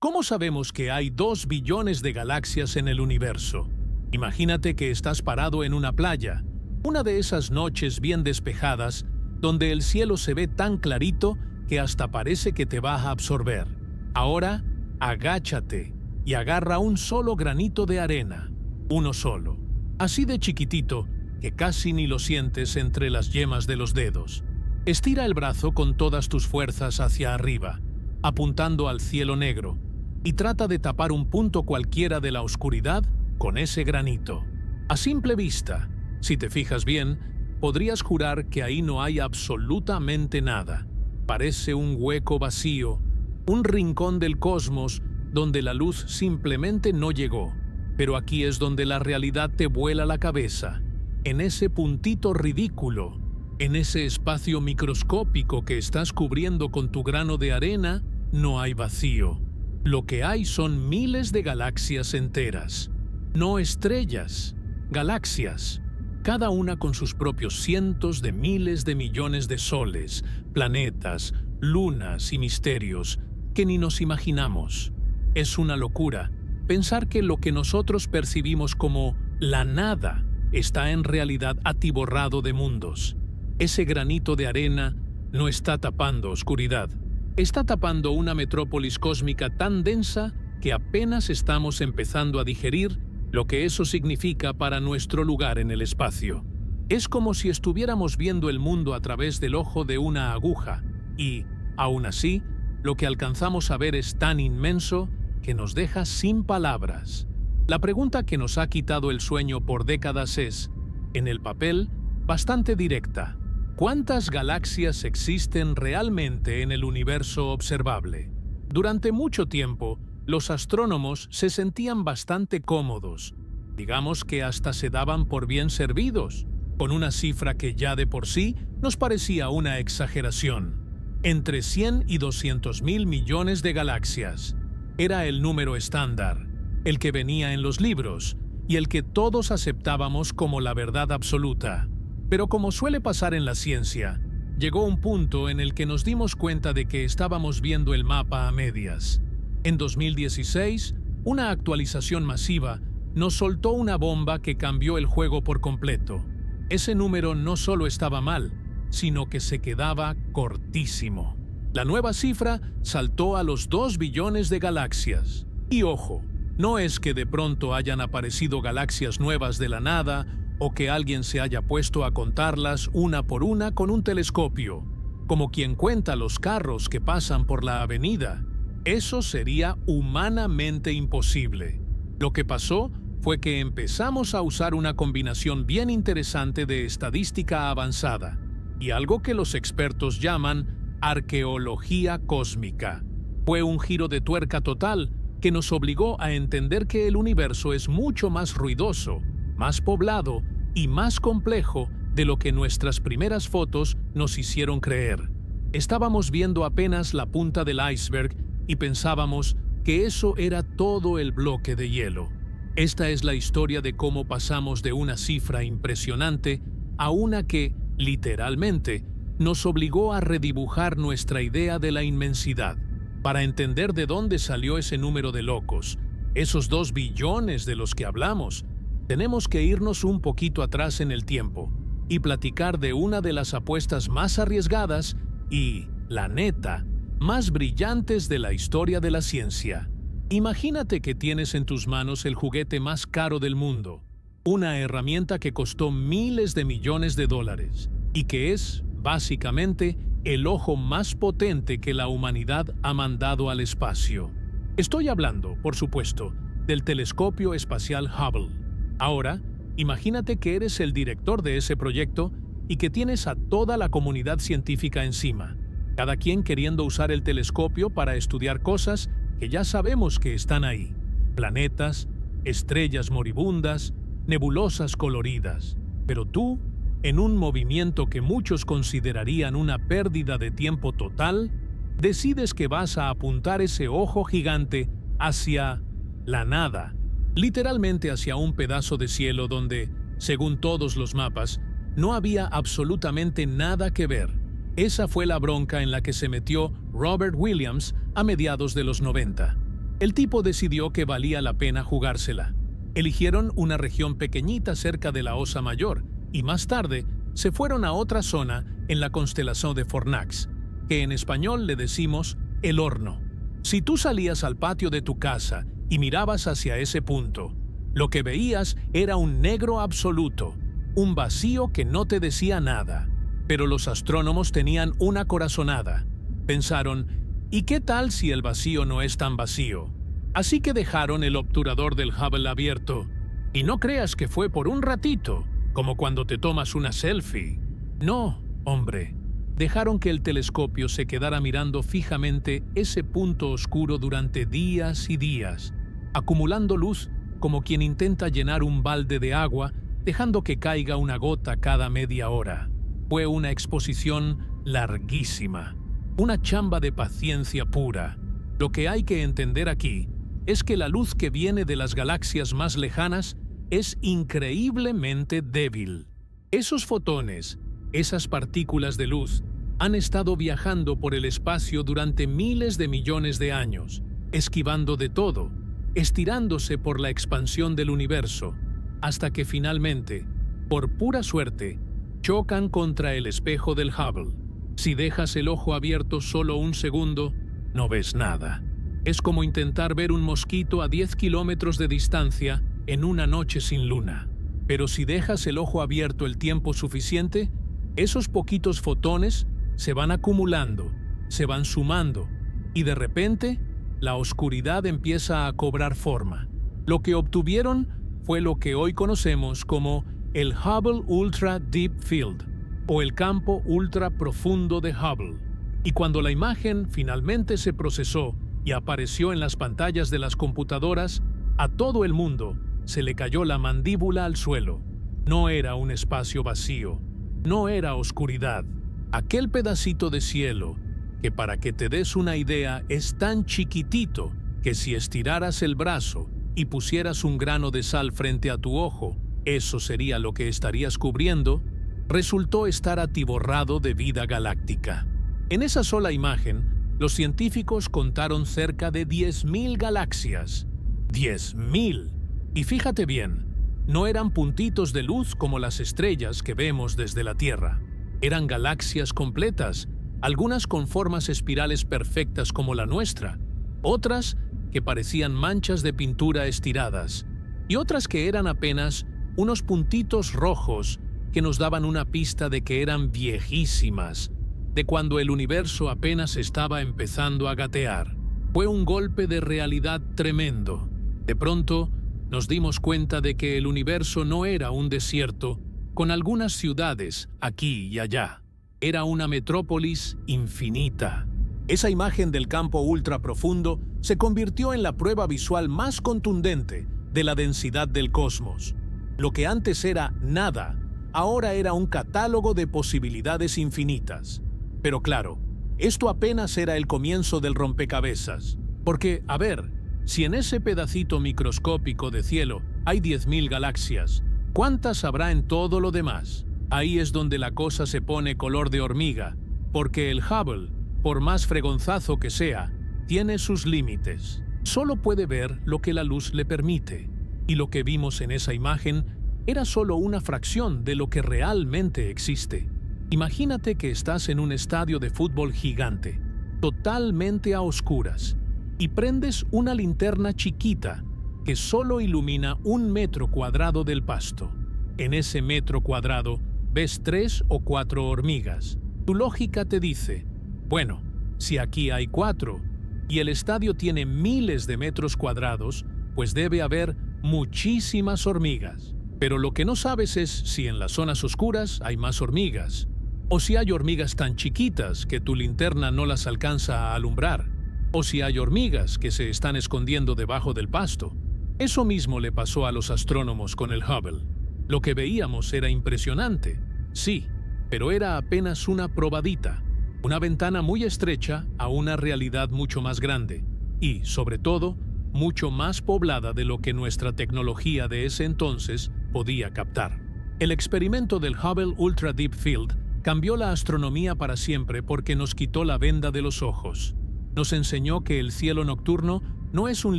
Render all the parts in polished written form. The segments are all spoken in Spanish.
¿Cómo sabemos que hay 2 billones de galaxias en el universo? Imagínate que estás parado en una playa, una de esas noches bien despejadas, donde el cielo se ve tan clarito que hasta parece que te va a absorber. Ahora, agáchate y agarra un solo granito de arena, uno solo, así de chiquitito que casi ni lo sientes entre las yemas de los dedos. Estira el brazo con todas tus fuerzas hacia arriba, apuntando al cielo negro, y trata de tapar un punto cualquiera de la oscuridad con ese granito. A simple vista, si te fijas bien, podrías jurar que ahí no hay absolutamente nada. Parece un hueco vacío, un rincón del cosmos donde la luz simplemente no llegó. Pero aquí es donde la realidad te vuela la cabeza. En ese puntito ridículo, en ese espacio microscópico que estás cubriendo con tu grano de arena, no hay vacío. Lo que hay son miles de galaxias enteras. No estrellas, galaxias. Cada una con sus propios cientos de miles de millones de soles, planetas, lunas y misterios que ni nos imaginamos. Es una locura pensar que lo que nosotros percibimos como la nada está en realidad atiborrado de mundos. Ese granito de arena no está tapando oscuridad. Está tapando una metrópolis cósmica tan densa que apenas estamos empezando a digerir lo que eso significa para nuestro lugar en el espacio. Es como si estuviéramos viendo el mundo a través del ojo de una aguja y, aún así, lo que alcanzamos a ver es tan inmenso que nos deja sin palabras. La pregunta que nos ha quitado el sueño por décadas es, en el papel, bastante directa. ¿Cuántas galaxias existen realmente en el universo observable? Durante mucho tiempo, los astrónomos se sentían bastante cómodos, digamos que hasta se daban por bien servidos, con una cifra que ya de por sí nos parecía una exageración. Entre 100 y 200 mil millones de galaxias. Era el número estándar, el que venía en los libros y el que todos aceptábamos como la verdad absoluta. Pero como suele pasar en la ciencia, llegó un punto en el que nos dimos cuenta de que estábamos viendo el mapa a medias. En 2016, una actualización masiva nos soltó una bomba que cambió el juego por completo. Ese número no solo estaba mal, sino que se quedaba cortísimo. La nueva cifra saltó a los 2 billones de galaxias. Y ojo, no es que de pronto hayan aparecido galaxias nuevas de la nada o que alguien se haya puesto a contarlas una por una con un telescopio, como quien cuenta los carros que pasan por la avenida. Eso sería humanamente imposible. Lo que pasó fue que empezamos a usar una combinación bien interesante de estadística avanzada y algo que los expertos llaman arqueología cósmica. Fue un giro de tuerca total que nos obligó a entender que el universo es mucho más ruidoso, más poblado y más complejo de lo que nuestras primeras fotos nos hicieron creer. Estábamos viendo apenas la punta del iceberg y pensábamos que eso era todo el bloque de hielo. Esta es la historia de cómo pasamos de una cifra impresionante a una que, literalmente, nos obligó a redibujar nuestra idea de la inmensidad. Para entender de dónde salió ese número de locos, esos 2 billones de los que hablamos, tenemos que irnos un poquito atrás en el tiempo y platicar de una de las apuestas más arriesgadas y, la neta, más brillantes de la historia de la ciencia. Imagínate que tienes en tus manos el juguete más caro del mundo, una herramienta que costó miles de millones de dólares y que es, básicamente, el ojo más potente que la humanidad ha mandado al espacio. Estoy hablando, por supuesto, del telescopio espacial Hubble. Ahora, imagínate que eres el director de ese proyecto y que tienes a toda la comunidad científica encima, cada quien queriendo usar el telescopio para estudiar cosas que ya sabemos que están ahí. Planetas, estrellas moribundas, nebulosas coloridas. Pero tú, en un movimiento que muchos considerarían una pérdida de tiempo total, decides que vas a apuntar ese ojo gigante hacia la nada, literalmente hacia un pedazo de cielo donde, según todos los mapas, no había absolutamente nada que ver. Esa fue la bronca en la que se metió Robert Williams a mediados de los 90. El tipo decidió que valía la pena jugársela. Eligieron una región pequeñita cerca de la Osa Mayor y más tarde se fueron a otra zona en la constelación de Fornax, que en español le decimos el horno. Si tú salías al patio de tu casa y mirabas hacia ese punto, lo que veías era un negro absoluto, un vacío que no te decía nada. Pero los astrónomos tenían una corazonada. Pensaron, ¿y qué tal si el vacío no es tan vacío? Así que dejaron el obturador del Hubble abierto. Y no creas que fue por un ratito, como cuando te tomas una selfie. No, hombre. Dejaron que el telescopio se quedara mirando fijamente ese punto oscuro durante días y días, acumulando luz como quien intenta llenar un balde de agua, dejando que caiga una gota cada media hora. Fue una exposición larguísima, una chamba de paciencia pura. Lo que hay que entender aquí es que la luz que viene de las galaxias más lejanas es increíblemente débil. Esos fotones, esas partículas de luz, han estado viajando por el espacio durante miles de millones de años, esquivando de todo, estirándose por la expansión del universo, hasta que finalmente, por pura suerte, chocan contra el espejo del Hubble. Si dejas el ojo abierto solo un segundo, no ves nada. Es como intentar ver un mosquito a 10 kilómetros de distancia en una noche sin luna. Pero si dejas el ojo abierto el tiempo suficiente, esos poquitos fotones se van acumulando, se van sumando, y de repente, la oscuridad empieza a cobrar forma. Lo que obtuvieron fue lo que hoy conocemos como el Hubble Ultra Deep Field, o el campo ultra profundo de Hubble. Y cuando la imagen finalmente se procesó y apareció en las pantallas de las computadoras, a todo el mundo se le cayó la mandíbula al suelo. No era un espacio vacío, no era oscuridad. Aquel pedacito de cielo, que para que te des una idea es tan chiquitito que si estiraras el brazo y pusieras un grano de sal frente a tu ojo, eso sería lo que estarías cubriendo, resultó estar atiborrado de vida galáctica. En esa sola imagen, los científicos contaron cerca de 10.000 galaxias. ¡10.000! Y fíjate bien, no eran puntitos de luz como las estrellas que vemos desde la Tierra. Eran galaxias completas, algunas con formas espirales perfectas como la nuestra, otras que parecían manchas de pintura estiradas, y otras que eran apenas unos puntitos rojos que nos daban una pista de que eran viejísimas, de cuando el universo apenas estaba empezando a gatear. Fue un golpe de realidad tremendo. De pronto, nos dimos cuenta de que el universo no era un desierto, con algunas ciudades aquí y allá. Era una metrópolis infinita. Esa imagen del campo ultraprofundo se convirtió en la prueba visual más contundente de la densidad del cosmos. Lo que antes era nada, ahora era un catálogo de posibilidades infinitas. Pero claro, esto apenas era el comienzo del rompecabezas. Porque, a ver, si en ese pedacito microscópico de cielo hay 10.000 galaxias, ¿cuántas habrá en todo lo demás? Ahí es donde la cosa se pone color de hormiga, porque el Hubble, por más fregonzazo que sea, tiene sus límites. Solo puede ver lo que la luz le permite, y lo que vimos en esa imagen era solo una fracción de lo que realmente existe. Imagínate que estás en un estadio de fútbol gigante, totalmente a oscuras, y prendes una linterna chiquita que solo ilumina 1 metro cuadrado del pasto. En ese metro cuadrado ves 3 o 4 hormigas. Tu lógica te dice, bueno, si aquí hay 4 y el estadio tiene miles de metros cuadrados, pues debe haber muchísimas hormigas. Pero lo que no sabes es si en las zonas oscuras hay más hormigas, o si hay hormigas tan chiquitas que tu linterna no las alcanza a alumbrar, o si hay hormigas que se están escondiendo debajo del pasto. Eso mismo le pasó a los astrónomos con el Hubble. Lo que veíamos era impresionante, sí, pero era apenas una probadita, una ventana muy estrecha a una realidad mucho más grande y, sobre todo, mucho más poblada de lo que nuestra tecnología de ese entonces podía captar. El experimento del Hubble Ultra Deep Field cambió la astronomía para siempre porque nos quitó la venda de los ojos. Nos enseñó que el cielo nocturno no es un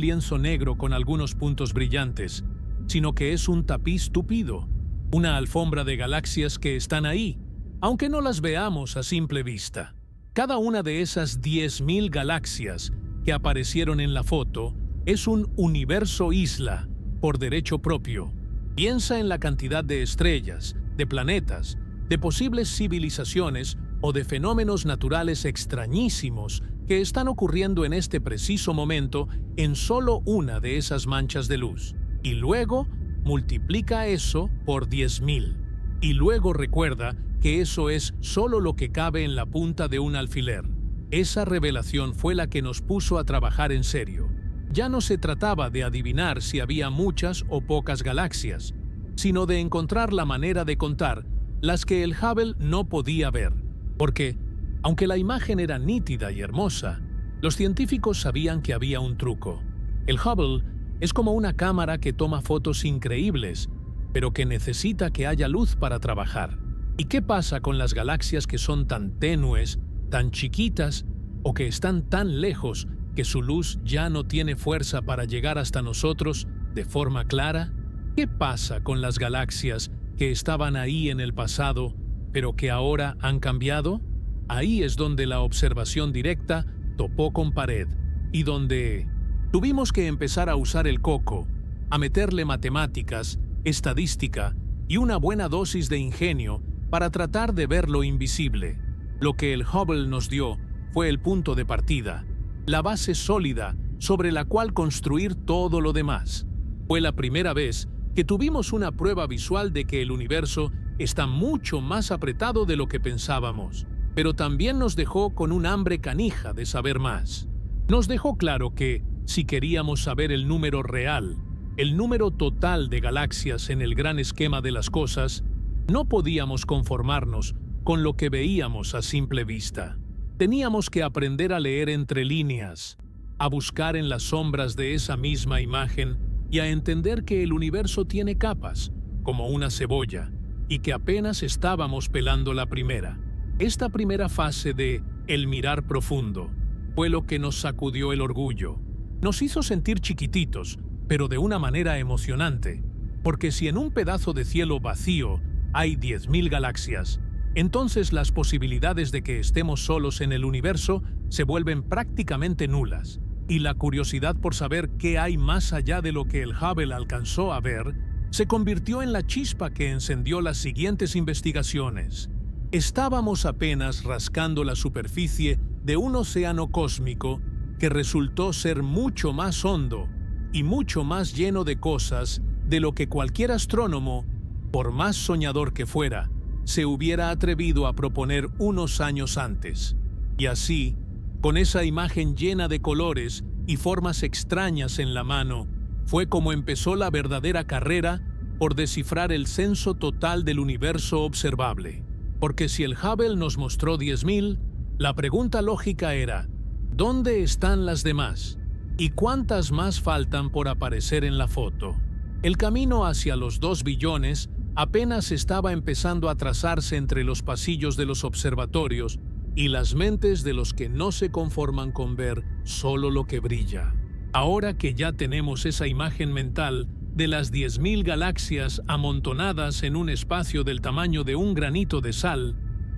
lienzo negro con algunos puntos brillantes, sino que es un tapiz tupido, una alfombra de galaxias que están ahí, aunque no las veamos a simple vista. Cada una de esas 10.000 galaxias que aparecieron en la foto es un universo isla por derecho propio. Piensa en la cantidad de estrellas, de planetas, de posibles civilizaciones o de fenómenos naturales extrañísimos que están ocurriendo en este preciso momento en solo una de esas manchas de luz. Y luego multiplica eso por 10.000. Y luego recuerda que eso es solo lo que cabe en la punta de un alfiler. Esa revelación fue la que nos puso a trabajar en serio. Ya no se trataba de adivinar si había muchas o pocas galaxias, sino de encontrar la manera de contar las que el Hubble no podía ver. Porque, aunque la imagen era nítida y hermosa, los científicos sabían que había un truco. El Hubble es como una cámara que toma fotos increíbles, pero que necesita que haya luz para trabajar. ¿Y qué pasa con las galaxias que son tan tenues, tan chiquitas o que están tan lejos que su luz ya no tiene fuerza para llegar hasta nosotros de forma clara? ¿Qué pasa con las galaxias que estaban ahí en el pasado, pero que ahora han cambiado? Ahí es donde la observación directa topó con pared y donde tuvimos que empezar a usar el coco, a meterle matemáticas, estadística y una buena dosis de ingenio para tratar de ver lo invisible. Lo que el Hubble nos dio fue el punto de partida, la base sólida sobre la cual construir todo lo demás. Fue la primera vez que tuvimos una prueba visual de que el universo está mucho más apretado de lo que pensábamos, pero también nos dejó con un hambre canija de saber más. Nos dejó claro que, si queríamos saber el número real, el número total de galaxias en el gran esquema de las cosas, no podíamos conformarnos con lo que veíamos a simple vista. Teníamos que aprender a leer entre líneas, a buscar en las sombras de esa misma imagen y a entender que el universo tiene capas, como una cebolla, y que apenas estábamos pelando la primera. Esta primera fase de el mirar profundo fue lo que nos sacudió el orgullo. Nos hizo sentir chiquititos, pero de una manera emocionante, porque si en un pedazo de cielo vacío hay 10.000 galaxias, entonces las posibilidades de que estemos solos en el universo se vuelven prácticamente nulas, y la curiosidad por saber qué hay más allá de lo que el Hubble alcanzó a ver se convirtió en la chispa que encendió las siguientes investigaciones. Estábamos apenas rascando la superficie de un océano cósmico que resultó ser mucho más hondo y mucho más lleno de cosas de lo que cualquier astrónomo, por más soñador que fuera, se hubiera atrevido a proponer unos años antes. Y así, con esa imagen llena de colores y formas extrañas en la mano, fue como empezó la verdadera carrera por descifrar el censo total del universo observable. Porque si el Hubble nos mostró 10.000, la pregunta lógica era, ¿dónde están las demás? ¿Y cuántas más faltan por aparecer en la foto? El camino hacia los 2 billones apenas estaba empezando a trazarse entre los pasillos de los observatorios y las mentes de los que no se conforman con ver solo lo que brilla. Ahora que ya tenemos esa imagen mental de las 10.000 galaxias amontonadas en un espacio del tamaño de un granito de sal,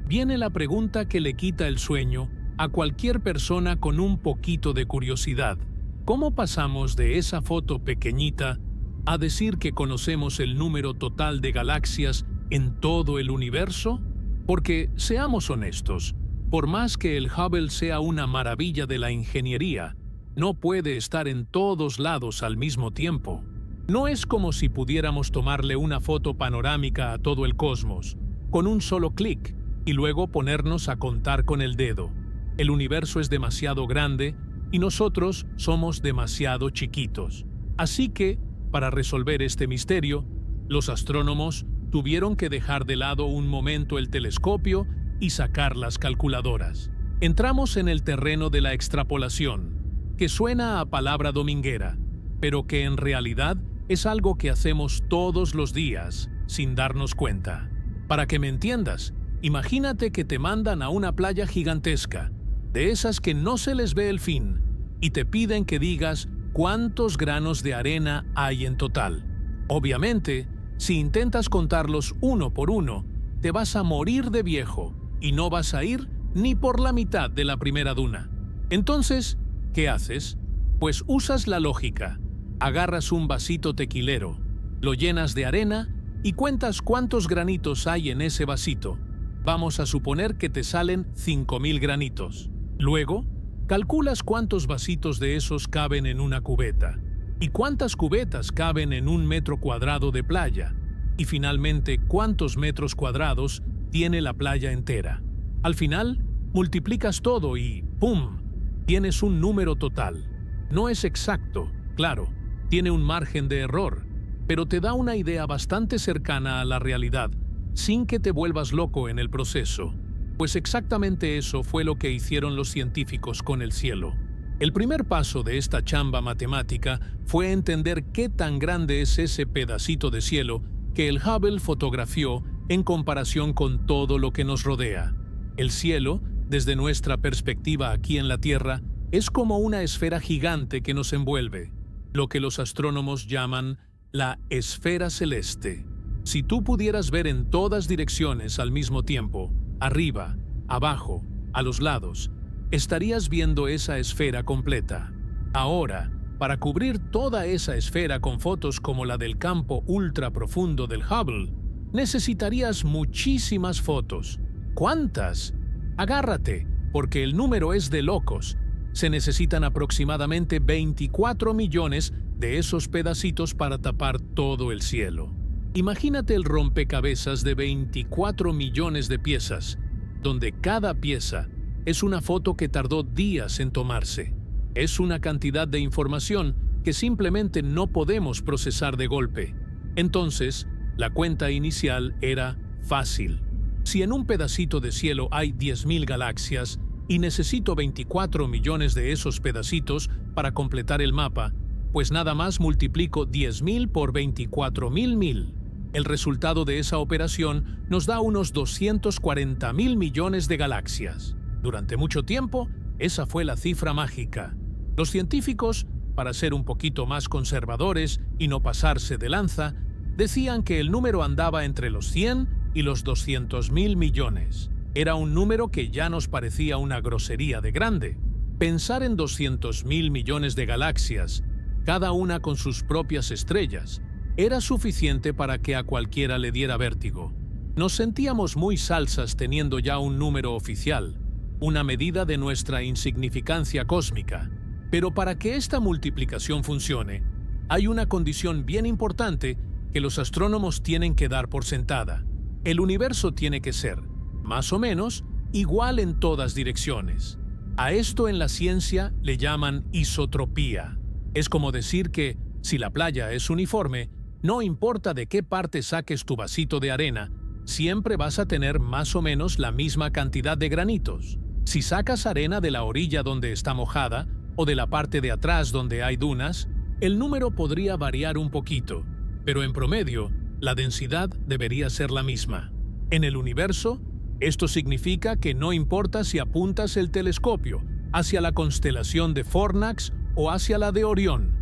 viene la pregunta que le quita el sueño a cualquier persona con un poquito de curiosidad. ¿Cómo pasamos de esa foto pequeñita a decir que conocemos el número total de galaxias en todo el universo? Porque, seamos honestos, por más que el Hubble sea una maravilla de la ingeniería, no puede estar en todos lados al mismo tiempo. No es como si pudiéramos tomarle una foto panorámica a todo el cosmos, con un solo clic, y luego ponernos a contar con el dedo. El universo es demasiado grande y nosotros somos demasiado chiquitos. Así que, para resolver este misterio, los astrónomos tuvieron que dejar de lado un momento el telescopio y sacar las calculadoras. Entramos en el terreno de la extrapolación, que suena a palabra dominguera, pero que en realidad es algo que hacemos todos los días sin darnos cuenta. Para que me entiendas, imagínate que te mandan a una playa gigantesca, de esas que no se les ve el fin, y te piden que digas cuántos granos de arena hay en total. Obviamente, si intentas contarlos uno por uno, te vas a morir de viejo y no vas a ir ni por la mitad de la primera duna. Entonces, ¿qué haces? Pues usas la lógica. Agarras un vasito tequilero, lo llenas de arena y cuentas cuántos granitos hay en ese vasito. Vamos a suponer que te salen 5,000 granitos. Luego, calculas cuántos vasitos de esos caben en una cubeta y cuántas cubetas caben en 1 metro cuadrado de playa y finalmente cuántos metros cuadrados tiene la playa entera. Al final, multiplicas todo y ¡pum!, tienes un número total. No es exacto, claro, tiene un margen de error, pero te da una idea bastante cercana a la realidad, sin que te vuelvas loco en el proceso. Pues exactamente eso fue lo que hicieron los científicos con el cielo. El primer paso de esta chamba matemática fue entender qué tan grande es ese pedacito de cielo que el Hubble fotografió en comparación con todo lo que nos rodea. El cielo, desde nuestra perspectiva aquí en la Tierra, es como una esfera gigante que nos envuelve, lo que los astrónomos llaman la esfera celeste. Si tú pudieras ver en todas direcciones al mismo tiempo, arriba, abajo, a los lados, estarías viendo esa esfera completa. Ahora, para cubrir toda esa esfera con fotos como la del campo ultra profundo del Hubble, necesitarías muchísimas fotos. ¿Cuántas? Agárrate, porque el número es de locos. Se necesitan aproximadamente 24 millones de esos pedacitos para tapar todo el cielo. Imagínate el rompecabezas de 24 millones de piezas, donde cada pieza es una foto que tardó días en tomarse. Es una cantidad de información que simplemente no podemos procesar de golpe. Entonces, la cuenta inicial era fácil. Si en un pedacito de cielo hay 10,000 galaxias y necesito 24 millones de esos pedacitos para completar el mapa, pues nada más multiplico 10,000 por 24,000. El resultado de esa operación nos da unos 240,000 millones de galaxias. Durante mucho tiempo, esa fue la cifra mágica. Los científicos, para ser un poquito más conservadores y no pasarse de lanza, decían que el número andaba entre los 100 y los 200,000 millones. Era un número que ya nos parecía una grosería de grande. Pensar en 200,000 millones de galaxias, cada una con sus propias estrellas, era suficiente para que a cualquiera le diera vértigo. Nos sentíamos muy salsas teniendo ya un número oficial, una medida de nuestra insignificancia cósmica. Pero para que esta multiplicación funcione, hay una condición bien importante que los astrónomos tienen que dar por sentada. El universo tiene que ser, más o menos, igual en todas direcciones. A esto en la ciencia le llaman isotropía. Es como decir que, si la playa es uniforme, no importa de qué parte saques tu vasito de arena, siempre vas a tener más o menos la misma cantidad de granitos. Si sacas arena de la orilla donde está mojada, o de la parte de atrás donde hay dunas, el número podría variar un poquito, pero en promedio, la densidad debería ser la misma. En el universo, esto significa que no importa si apuntas el telescopio hacia la constelación de Fornax o hacia la de Orión.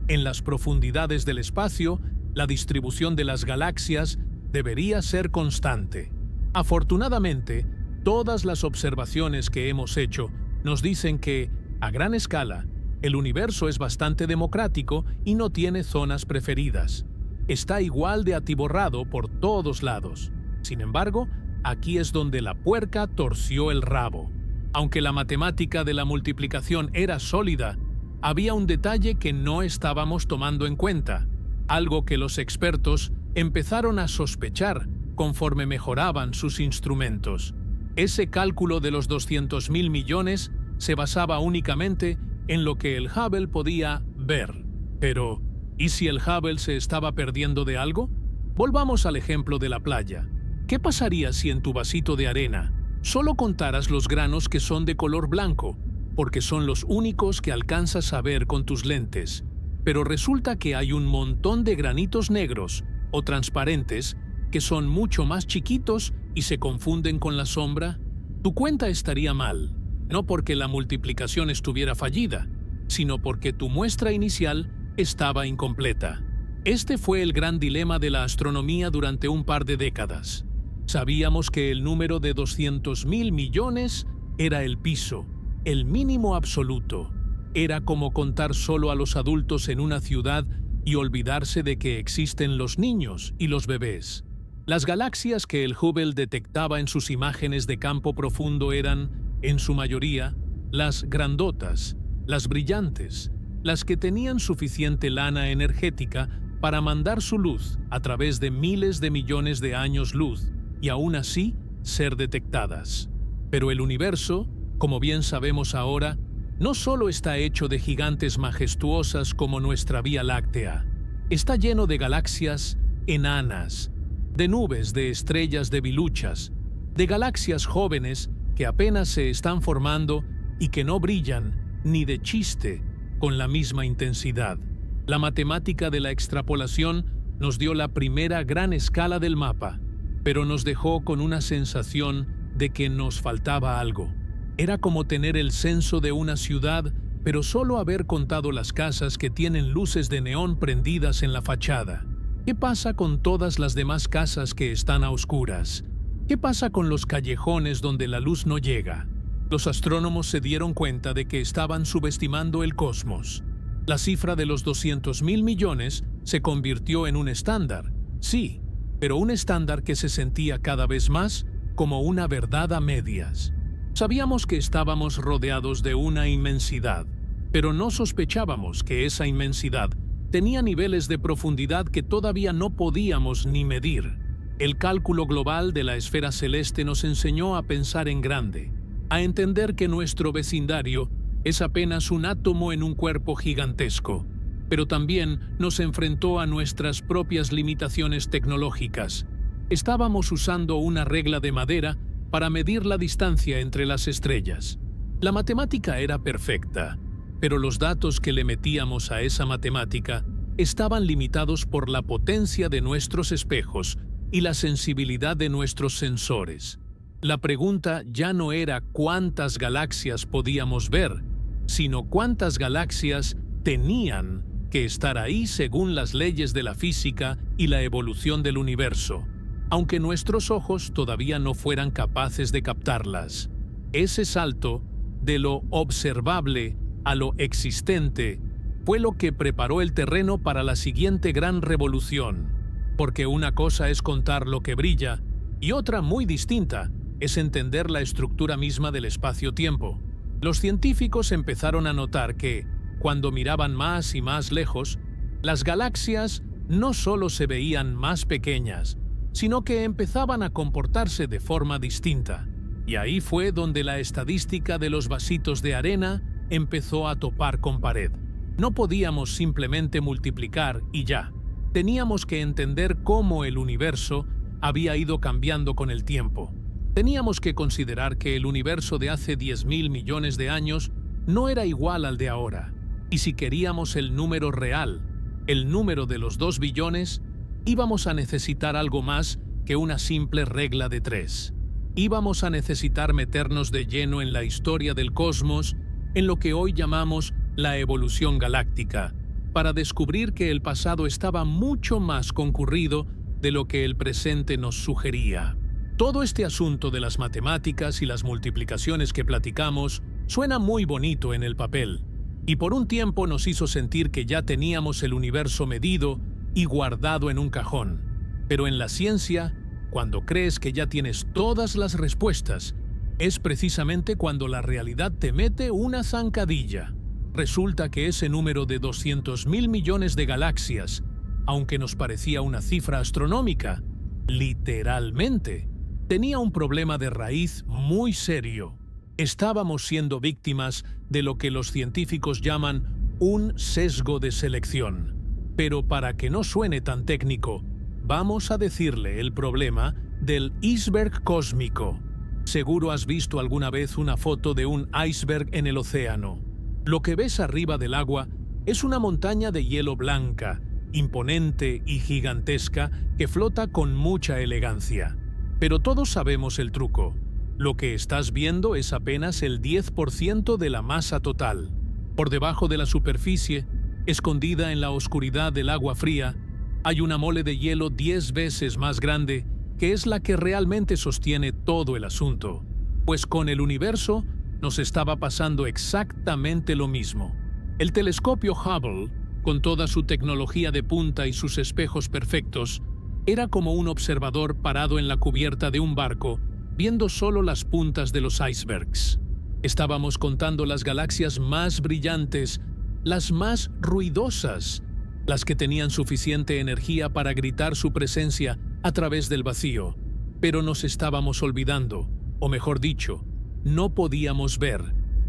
En las profundidades del espacio, la distribución de las galaxias debería ser constante. Afortunadamente, todas las observaciones que hemos hecho nos dicen que, a gran escala, el universo es bastante democrático y no tiene zonas preferidas. Está igual de atiborrado por todos lados. Sin embargo, aquí es donde la puerca torció el rabo. Aunque la matemática de la multiplicación era sólida, había un detalle que no estábamos tomando en cuenta, algo que los expertos empezaron a sospechar conforme mejoraban sus instrumentos. Ese cálculo de los 200,000 millones se basaba únicamente en lo que el Hubble podía ver. Pero, ¿y si el Hubble se estaba perdiendo de algo? Volvamos al ejemplo de la playa. ¿Qué pasaría si en tu vasito de arena solo contaras los granos que son de color blanco, porque son los únicos que alcanzas a ver con tus lentes? Pero resulta que hay un montón de granitos negros o transparentes que son mucho más chiquitos y se confunden con la sombra. Tu cuenta estaría mal, no porque la multiplicación estuviera fallida, sino porque tu muestra inicial estaba incompleta. Este fue el gran dilema de la astronomía durante un par de décadas. Sabíamos que el número de 200.000 millones era el piso, el mínimo absoluto. Era como contar solo a los adultos en una ciudad y olvidarse de que existen los niños y los bebés. Las galaxias que el Hubble detectaba en sus imágenes de campo profundo eran, en su mayoría, las grandotas, las brillantes, las que tenían suficiente lana energética para mandar su luz a través de miles de millones de años luz y aún así ser detectadas. Pero el universo, como bien sabemos ahora, no solo está hecho de gigantes majestuosas como nuestra Vía Láctea, está lleno de galaxias enanas, de nubes de estrellas debiluchas, de galaxias jóvenes que apenas se están formando y que no brillan ni de chiste con la misma intensidad. La matemática de la extrapolación nos dio la primera gran escala del mapa, pero nos dejó con una sensación de que nos faltaba algo. Era como tener el censo de una ciudad, pero solo haber contado las casas que tienen luces de neón prendidas en la fachada. ¿Qué pasa con todas las demás casas que están a oscuras? ¿Qué pasa con los callejones donde la luz no llega? Los astrónomos se dieron cuenta de que estaban subestimando el cosmos. La cifra de los 200.000 millones se convirtió en un estándar, sí, pero un estándar que se sentía cada vez más como una verdad a medias. Sabíamos que estábamos rodeados de una inmensidad, pero no sospechábamos que esa inmensidad tenía niveles de profundidad que todavía no podíamos ni medir. El cálculo global de la esfera celeste nos enseñó a pensar en grande, a entender que nuestro vecindario es apenas un átomo en un cuerpo gigantesco, pero también nos enfrentó a nuestras propias limitaciones tecnológicas. Estábamos usando una regla de madera para medir la distancia entre las estrellas. La matemática era perfecta, pero los datos que le metíamos a esa matemática estaban limitados por la potencia de nuestros espejos y la sensibilidad de nuestros sensores. La pregunta ya no era cuántas galaxias podíamos ver, sino cuántas galaxias tenían que estar ahí según las leyes de la física y la evolución del universo, aunque nuestros ojos todavía no fueran capaces de captarlas. Ese salto de lo observable a lo existente fue lo que preparó el terreno para la siguiente gran revolución, porque una cosa es contar lo que brilla y otra muy distinta es entender la estructura misma del espacio-tiempo. Los científicos empezaron a notar que, cuando miraban más y más lejos, las galaxias no solo se veían más pequeñas, sino que empezaban a comportarse de forma distinta. Y ahí fue donde la estadística de los vasitos de arena empezó a topar con pared. No podíamos simplemente multiplicar y ya. Teníamos que entender cómo el universo había ido cambiando con el tiempo. Teníamos que considerar que el universo de hace 10.000 millones de años no era igual al de ahora. Y si queríamos el número real, el número de los 2 billones, íbamos a necesitar algo más que una simple regla de 3. Íbamos a necesitar meternos de lleno en la historia del cosmos, en lo que hoy llamamos la evolución galáctica, para descubrir que el pasado estaba mucho más concurrido de lo que el presente nos sugería. Todo este asunto de las matemáticas y las multiplicaciones que platicamos suena muy bonito en el papel, y por un tiempo nos hizo sentir que ya teníamos el universo medido y guardado en un cajón. Pero en la ciencia, cuando crees que ya tienes todas las respuestas, es precisamente cuando la realidad te mete una zancadilla. Resulta que ese número de 200.000 millones de galaxias, aunque nos parecía una cifra astronómica, literalmente, tenía un problema de raíz muy serio. Estábamos siendo víctimas de lo que los científicos llaman un sesgo de selección. Pero para que no suene tan técnico, vamos a decirle el problema del iceberg cósmico. Seguro has visto alguna vez una foto de un iceberg en el océano. Lo que ves arriba del agua es una montaña de hielo blanca, imponente y gigantesca que flota con mucha elegancia. Pero todos sabemos el truco. Lo que estás viendo es apenas el 10% de la masa total. Por debajo de la superficie, escondida en la oscuridad del agua fría, hay una mole de hielo 10 veces más grande que es la que realmente sostiene todo el asunto. Pues con el universo nos estaba pasando exactamente lo mismo. El telescopio Hubble, con toda su tecnología de punta y sus espejos perfectos, era como un observador parado en la cubierta de un barco, viendo solo las puntas de los icebergs. Estábamos contando las galaxias más brillantes, las más ruidosas, las que tenían suficiente energía para gritar su presencia a través del vacío. Pero nos estábamos olvidando, o mejor dicho, no podíamos ver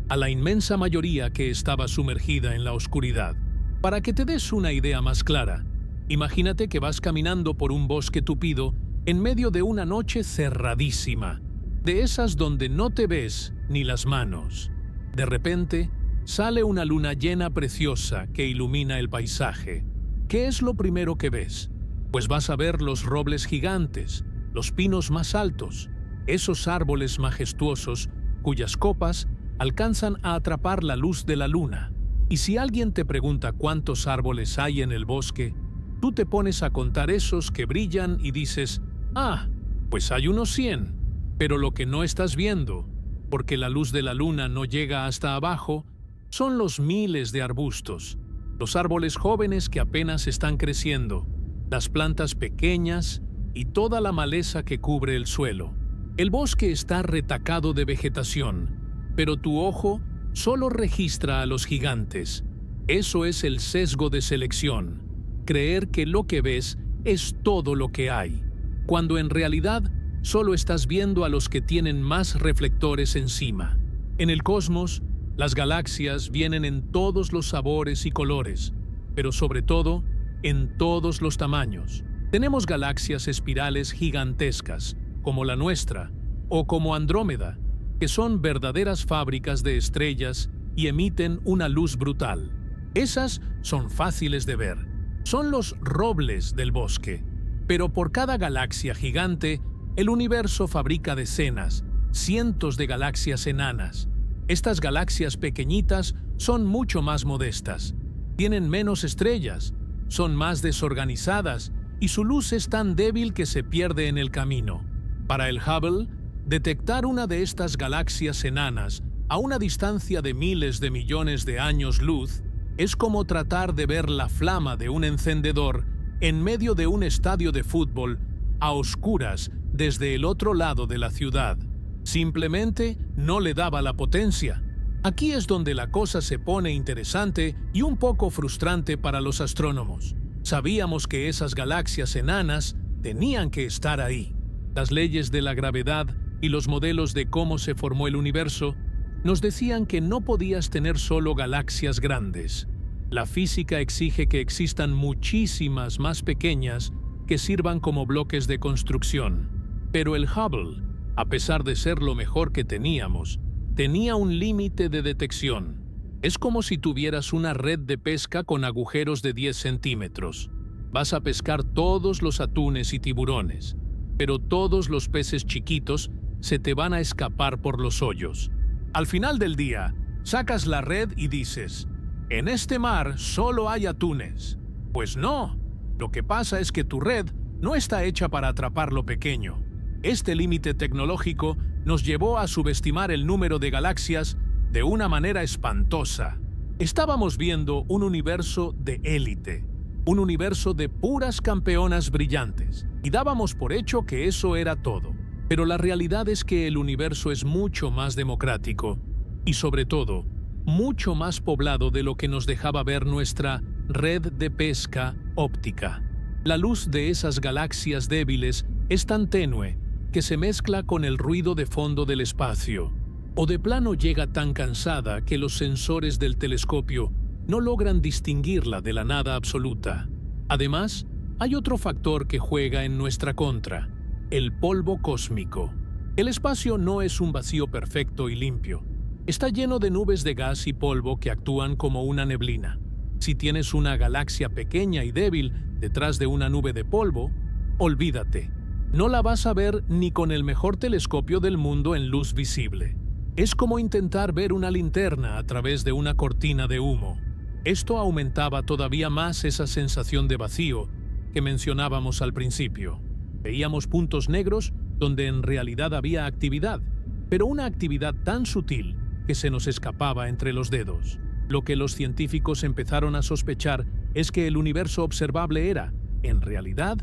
a la inmensa mayoría que estaba sumergida en la oscuridad. Para que te des una idea más clara, imagínate que vas caminando por un bosque tupido en medio de una noche cerradísima, de esas donde no te ves ni las manos. De repente, sale una luna llena preciosa que ilumina el paisaje. ¿Qué es lo primero que ves? Pues vas a ver los robles gigantes, los pinos más altos, esos árboles majestuosos cuyas copas alcanzan a atrapar la luz de la luna. Y si alguien te pregunta cuántos árboles hay en el bosque, tú te pones a contar esos que brillan y dices, «Ah, pues hay unos 100». Pero lo que no estás viendo, porque la luz de la luna no llega hasta abajo, son los miles de arbustos, los árboles jóvenes que apenas están creciendo, las plantas pequeñas y toda la maleza que cubre el suelo. El bosque está retacado de vegetación, pero tu ojo solo registra a los gigantes. Eso es el sesgo de selección, creer que lo que ves es todo lo que hay, cuando en realidad solo estás viendo a los que tienen más reflectores encima. En el cosmos, las galaxias vienen en todos los sabores y colores, pero sobre todo, en todos los tamaños. Tenemos galaxias espirales gigantescas, como la nuestra, o como Andrómeda, que son verdaderas fábricas de estrellas y emiten una luz brutal. Esas son fáciles de ver. Son los robles del bosque. Pero por cada galaxia gigante, el universo fabrica decenas, cientos de galaxias enanas. Estas galaxias pequeñitas son mucho más modestas, tienen menos estrellas, son más desorganizadas y su luz es tan débil que se pierde en el camino. Para el Hubble, detectar una de estas galaxias enanas a una distancia de miles de millones de años luz es como tratar de ver la flama de un encendedor en medio de un estadio de fútbol a oscuras desde el otro lado de la ciudad. Simplemente no le daba la potencia. Aquí es donde la cosa se pone interesante y un poco frustrante para los astrónomos. Sabíamos que esas galaxias enanas tenían que estar ahí. Las leyes de la gravedad y los modelos de cómo se formó el universo nos decían que no podías tener solo galaxias grandes. La física exige que existan muchísimas más pequeñas que sirvan como bloques de construcción. Pero el Hubble, a pesar de ser lo mejor que teníamos, tenía un límite de detección. Es como si tuvieras una red de pesca con agujeros de 10 centímetros. Vas a pescar todos los atunes y tiburones, pero todos los peces chiquitos se te van a escapar por los hoyos. Al final del día, sacas la red y dices, «En este mar solo hay atunes». Pues no, lo que pasa es que tu red no está hecha para atrapar lo pequeño. Este límite tecnológico nos llevó a subestimar el número de galaxias de una manera espantosa. Estábamos viendo un universo de élite, un universo de puras campeonas brillantes, y dábamos por hecho que eso era todo. Pero la realidad es que el universo es mucho más democrático y, sobre todo, mucho más poblado de lo que nos dejaba ver nuestra red de pesca óptica. La luz de esas galaxias débiles es tan tenue que se mezcla con el ruido de fondo del espacio, o de plano llega tan cansada que los sensores del telescopio no logran distinguirla de la nada absoluta. Además, hay otro factor que juega en nuestra contra: el polvo cósmico. El espacio no es un vacío perfecto y limpio. Está lleno de nubes de gas y polvo que actúan como una neblina. Si tienes una galaxia pequeña y débil detrás de una nube de polvo, olvídate. No la vas a ver ni con el mejor telescopio del mundo en luz visible. Es como intentar ver una linterna a través de una cortina de humo. Esto aumentaba todavía más esa sensación de vacío que mencionábamos al principio. Veíamos puntos negros donde en realidad había actividad, pero una actividad tan sutil que se nos escapaba entre los dedos. Lo que los científicos empezaron a sospechar es que el universo observable era, en realidad,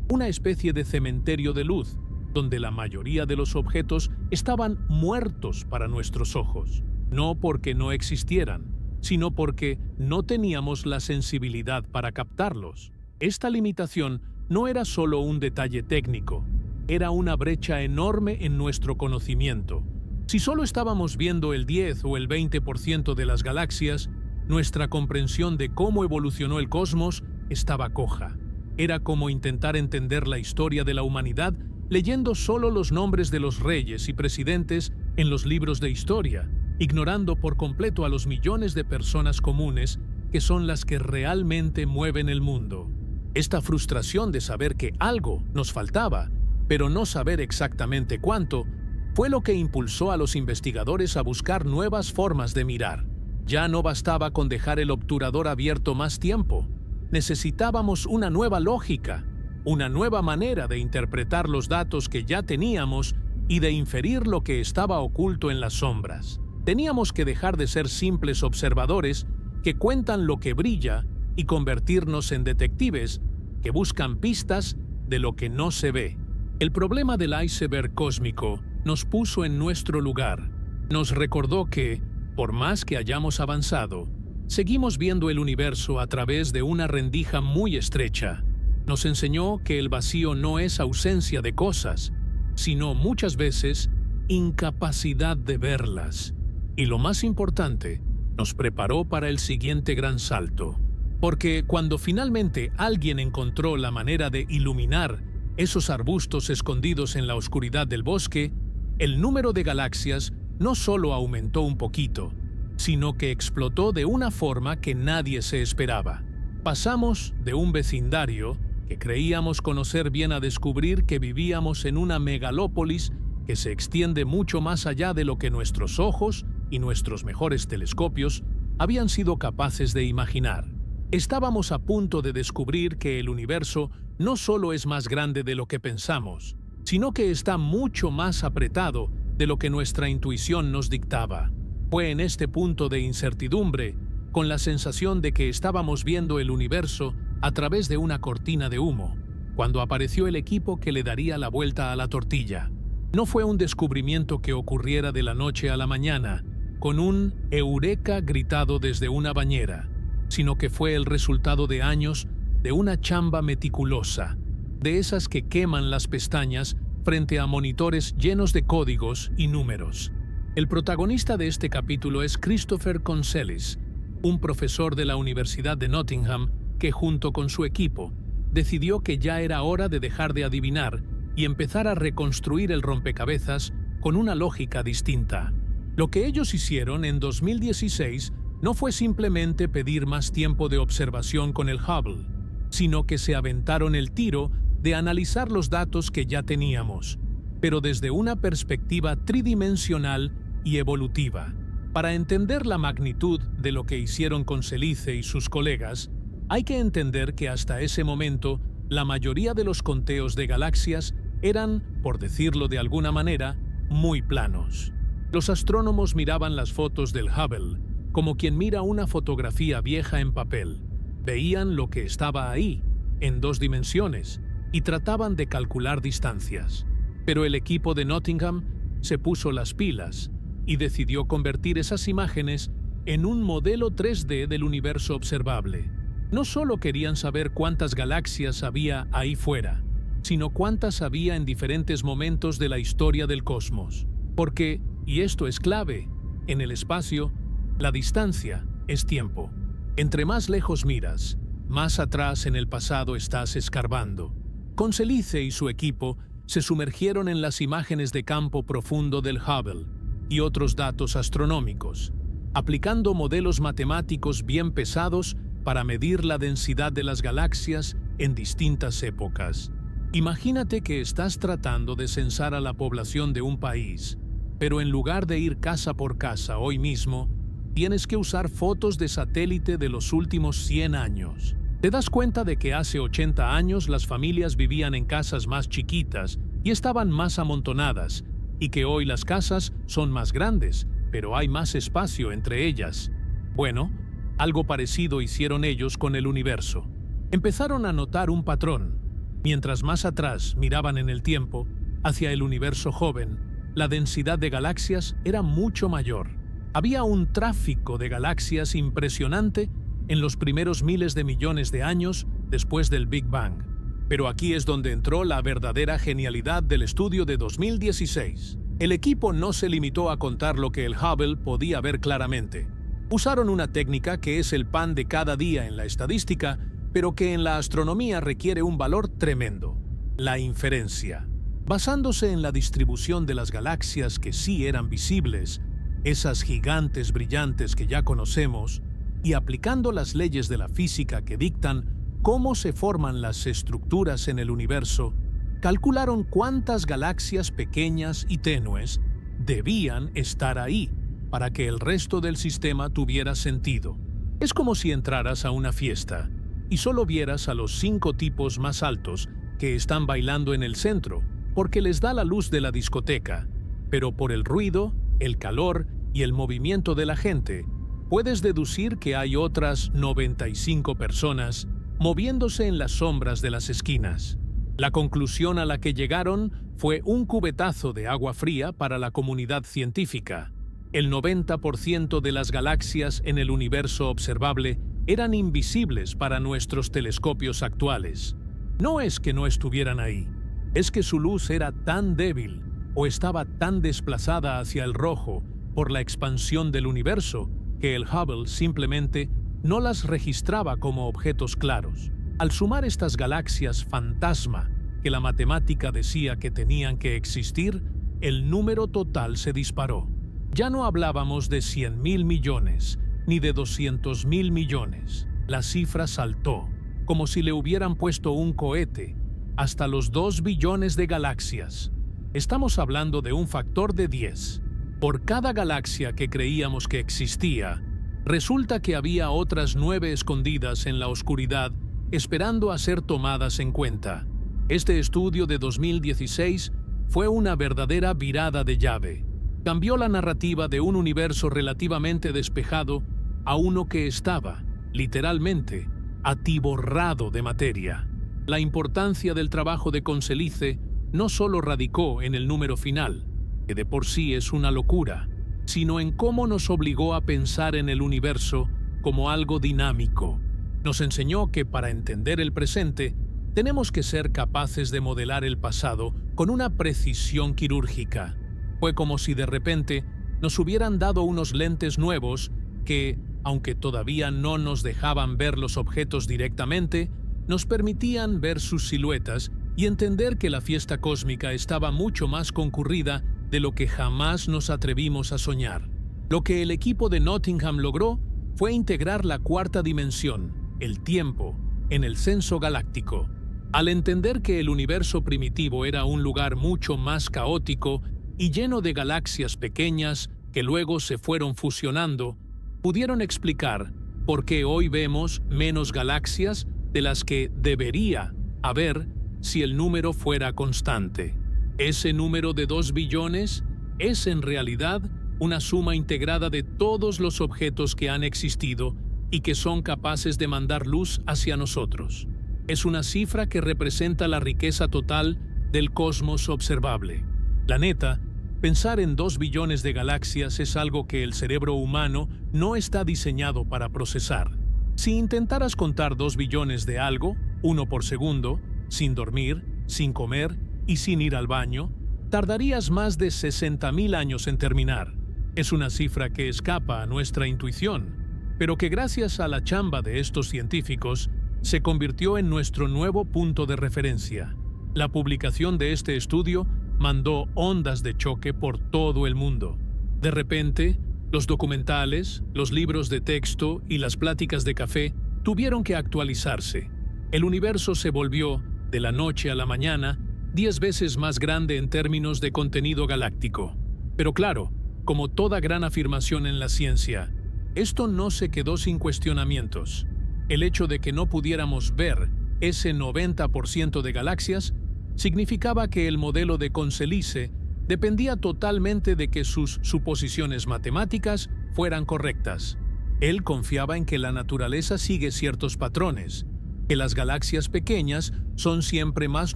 una especie de cementerio de luz, donde la mayoría de los objetos estaban muertos para nuestros ojos, no porque no existieran, sino porque no teníamos la sensibilidad para captarlos. Esta limitación no era solo un detalle técnico, era una brecha enorme en nuestro conocimiento. Si solo estábamos viendo el 10 o el 20% de las galaxias, nuestra comprensión de cómo evolucionó el cosmos estaba coja. Era como intentar entender la historia de la humanidad leyendo solo los nombres de los reyes y presidentes en los libros de historia, ignorando por completo a los millones de personas comunes que son las que realmente mueven el mundo. Esta frustración de saber que algo nos faltaba, pero no saber exactamente cuánto, fue lo que impulsó a los investigadores a buscar nuevas formas de mirar. Ya no bastaba con dejar el obturador abierto más tiempo. Necesitábamos una nueva lógica, una nueva manera de interpretar los datos que ya teníamos y de inferir lo que estaba oculto en las sombras. Teníamos que dejar de ser simples observadores que cuentan lo que brilla y convertirnos en detectives que buscan pistas de lo que no se ve. El problema del iceberg cósmico nos puso en nuestro lugar. Nos recordó que, por más que hayamos avanzado, seguimos viendo el universo a través de una rendija muy estrecha. Nos enseñó que el vacío no es ausencia de cosas, sino muchas veces incapacidad de verlas. Y lo más importante, nos preparó para el siguiente gran salto. Porque cuando finalmente alguien encontró la manera de iluminar esos arbustos escondidos en la oscuridad del bosque, el número de galaxias no solo aumentó un poquito, sino que explotó de una forma que nadie se esperaba. Pasamos de un vecindario que creíamos conocer bien a descubrir que vivíamos en una megalópolis que se extiende mucho más allá de lo que nuestros ojos y nuestros mejores telescopios habían sido capaces de imaginar. Estábamos a punto de descubrir que el universo no solo es más grande de lo que pensamos, sino que está mucho más apretado de lo que nuestra intuición nos dictaba. Fue en este punto de incertidumbre, con la sensación de que estábamos viendo el universo a través de una cortina de humo, cuando apareció el equipo que le daría la vuelta a la tortilla. No fue un descubrimiento que ocurriera de la noche a la mañana, con un eureka gritado desde una bañera, sino que fue el resultado de años de una chamba meticulosa, de esas que queman las pestañas frente a monitores llenos de códigos y números. El protagonista de este capítulo es Christopher Consellis, un profesor de la Universidad de Nottingham que, junto con su equipo, decidió que ya era hora de dejar de adivinar y empezar a reconstruir el rompecabezas con una lógica distinta. Lo que ellos hicieron en 2016 no fue simplemente pedir más tiempo de observación con el Hubble, sino que se aventaron el tiro de analizar los datos que ya teníamos, pero desde una perspectiva tridimensional y evolutiva. Para entender la magnitud de lo que hicieron Consellis y sus colegas, hay que entender que hasta ese momento la mayoría de los conteos de galaxias eran, por decirlo de alguna manera, muy planos. Los astrónomos miraban las fotos del Hubble como quien mira una fotografía vieja en papel. Veían lo que estaba ahí, en 2 dimensiones, y trataban de calcular distancias. Pero el equipo de Nottingham se puso las pilas y decidió convertir esas imágenes en un modelo 3D del universo observable. No solo querían saber cuántas galaxias había ahí fuera, sino cuántas había en diferentes momentos de la historia del cosmos. Porque, y esto es clave, en el espacio, la distancia es tiempo. Entre más lejos miras, más atrás en el pasado estás escarbando. Consellis y su equipo se sumergieron en las imágenes de campo profundo del Hubble y otros datos astronómicos, aplicando modelos matemáticos bien pesados para medir la densidad de las galaxias en distintas épocas. Imagínate que estás tratando de censar a la población de un país, pero en lugar de ir casa por casa hoy mismo, tienes que usar fotos de satélite de los últimos 100 años. Te das cuenta de que hace 80 años las familias vivían en casas más chiquitas y estaban más amontonadas, y que hoy las casas son más grandes, pero hay más espacio entre ellas. Bueno, algo parecido hicieron ellos con el universo. Empezaron a notar un patrón. Mientras más atrás miraban en el tiempo, hacia el universo joven, la densidad de galaxias era mucho mayor. Había un tráfico de galaxias impresionante en los primeros miles de millones de años después del Big Bang. Pero aquí es donde entró la verdadera genialidad del estudio de 2016. El equipo no se limitó a contar lo que el Hubble podía ver claramente. Usaron una técnica que es el pan de cada día en la estadística, pero que en la astronomía requiere un valor tremendo: la inferencia. Basándose en la distribución de las galaxias que sí eran visibles, esas gigantes brillantes que ya conocemos, y aplicando las leyes de la física que dictan cómo se forman las estructuras en el universo, calcularon cuántas galaxias pequeñas y tenues debían estar ahí para que el resto del sistema tuviera sentido. Es como si entraras a una fiesta y solo vieras a los 5 tipos más altos que están bailando en el centro, porque les da la luz de la discoteca, pero por el ruido, el calor y el movimiento de la gente, puedes deducir que hay otras 95 personas moviéndose en las sombras de las esquinas. La conclusión a la que llegaron fue un cubetazo de agua fría para la comunidad científica. El 90% de las galaxias en el universo observable eran invisibles para nuestros telescopios actuales. No es que no estuvieran ahí, es que su luz era tan débil o estaba tan desplazada hacia el rojo por la expansión del universo que el Hubble simplemente no las registraba como objetos claros. Al sumar estas galaxias fantasma que la matemática decía que tenían que existir, el número total se disparó. Ya no hablábamos de 100.000 millones, ni de 200.000 millones. La cifra saltó, como si le hubieran puesto un cohete, hasta los 2 billones de galaxias. Estamos hablando de un factor de 10. Por cada galaxia que creíamos que existía, resulta que había otras 9 escondidas en la oscuridad esperando a ser tomadas en cuenta. Este estudio de 2016 fue una verdadera virada de llave. Cambió la narrativa de un universo relativamente despejado a uno que estaba, literalmente, atiborrado de materia. La importancia del trabajo de Conselice no solo radicó en el número final, que de por sí es una locura, sino en cómo nos obligó a pensar en el universo como algo dinámico. Nos enseñó que para entender el presente, tenemos que ser capaces de modelar el pasado con una precisión quirúrgica. Fue como si de repente nos hubieran dado unos lentes nuevos que, aunque todavía no nos dejaban ver los objetos directamente, nos permitían ver sus siluetas y entender que la fiesta cósmica estaba mucho más concurrida de lo que jamás nos atrevimos a soñar. Lo que el equipo de Nottingham logró fue integrar la cuarta dimensión, el tiempo, en el censo galáctico. Al entender que el universo primitivo era un lugar mucho más caótico y lleno de galaxias pequeñas que luego se fueron fusionando, pudieron explicar por qué hoy vemos menos galaxias de las que debería haber si el número fuera constante. Ese número de 2 billones es en realidad una suma integrada de todos los objetos que han existido y que son capaces de mandar luz hacia nosotros. Es una cifra que representa la riqueza total del cosmos observable. La neta, pensar en 2 billones de galaxias es algo que el cerebro humano no está diseñado para procesar. Si intentaras contar 2 billones de algo, uno por segundo, sin dormir, sin comer y sin ir al baño, tardarías más de 60.000 años en terminar. Es una cifra que escapa a nuestra intuición, pero que gracias a la chamba de estos científicos se convirtió en nuestro nuevo punto de referencia. La publicación de este estudio mandó ondas de choque por todo el mundo. De repente, los documentales, los libros de texto y las pláticas de café tuvieron que actualizarse. El universo se volvió, de la noche a la mañana, 10 veces más grande en términos de contenido galáctico. Pero claro, como toda gran afirmación en la ciencia, esto no se quedó sin cuestionamientos. El hecho de que no pudiéramos ver ese 90% de galaxias significaba que el modelo de Conselice dependía totalmente de que sus suposiciones matemáticas fueran correctas. Él confiaba en que la naturaleza sigue ciertos patrones, que las galaxias pequeñas son siempre más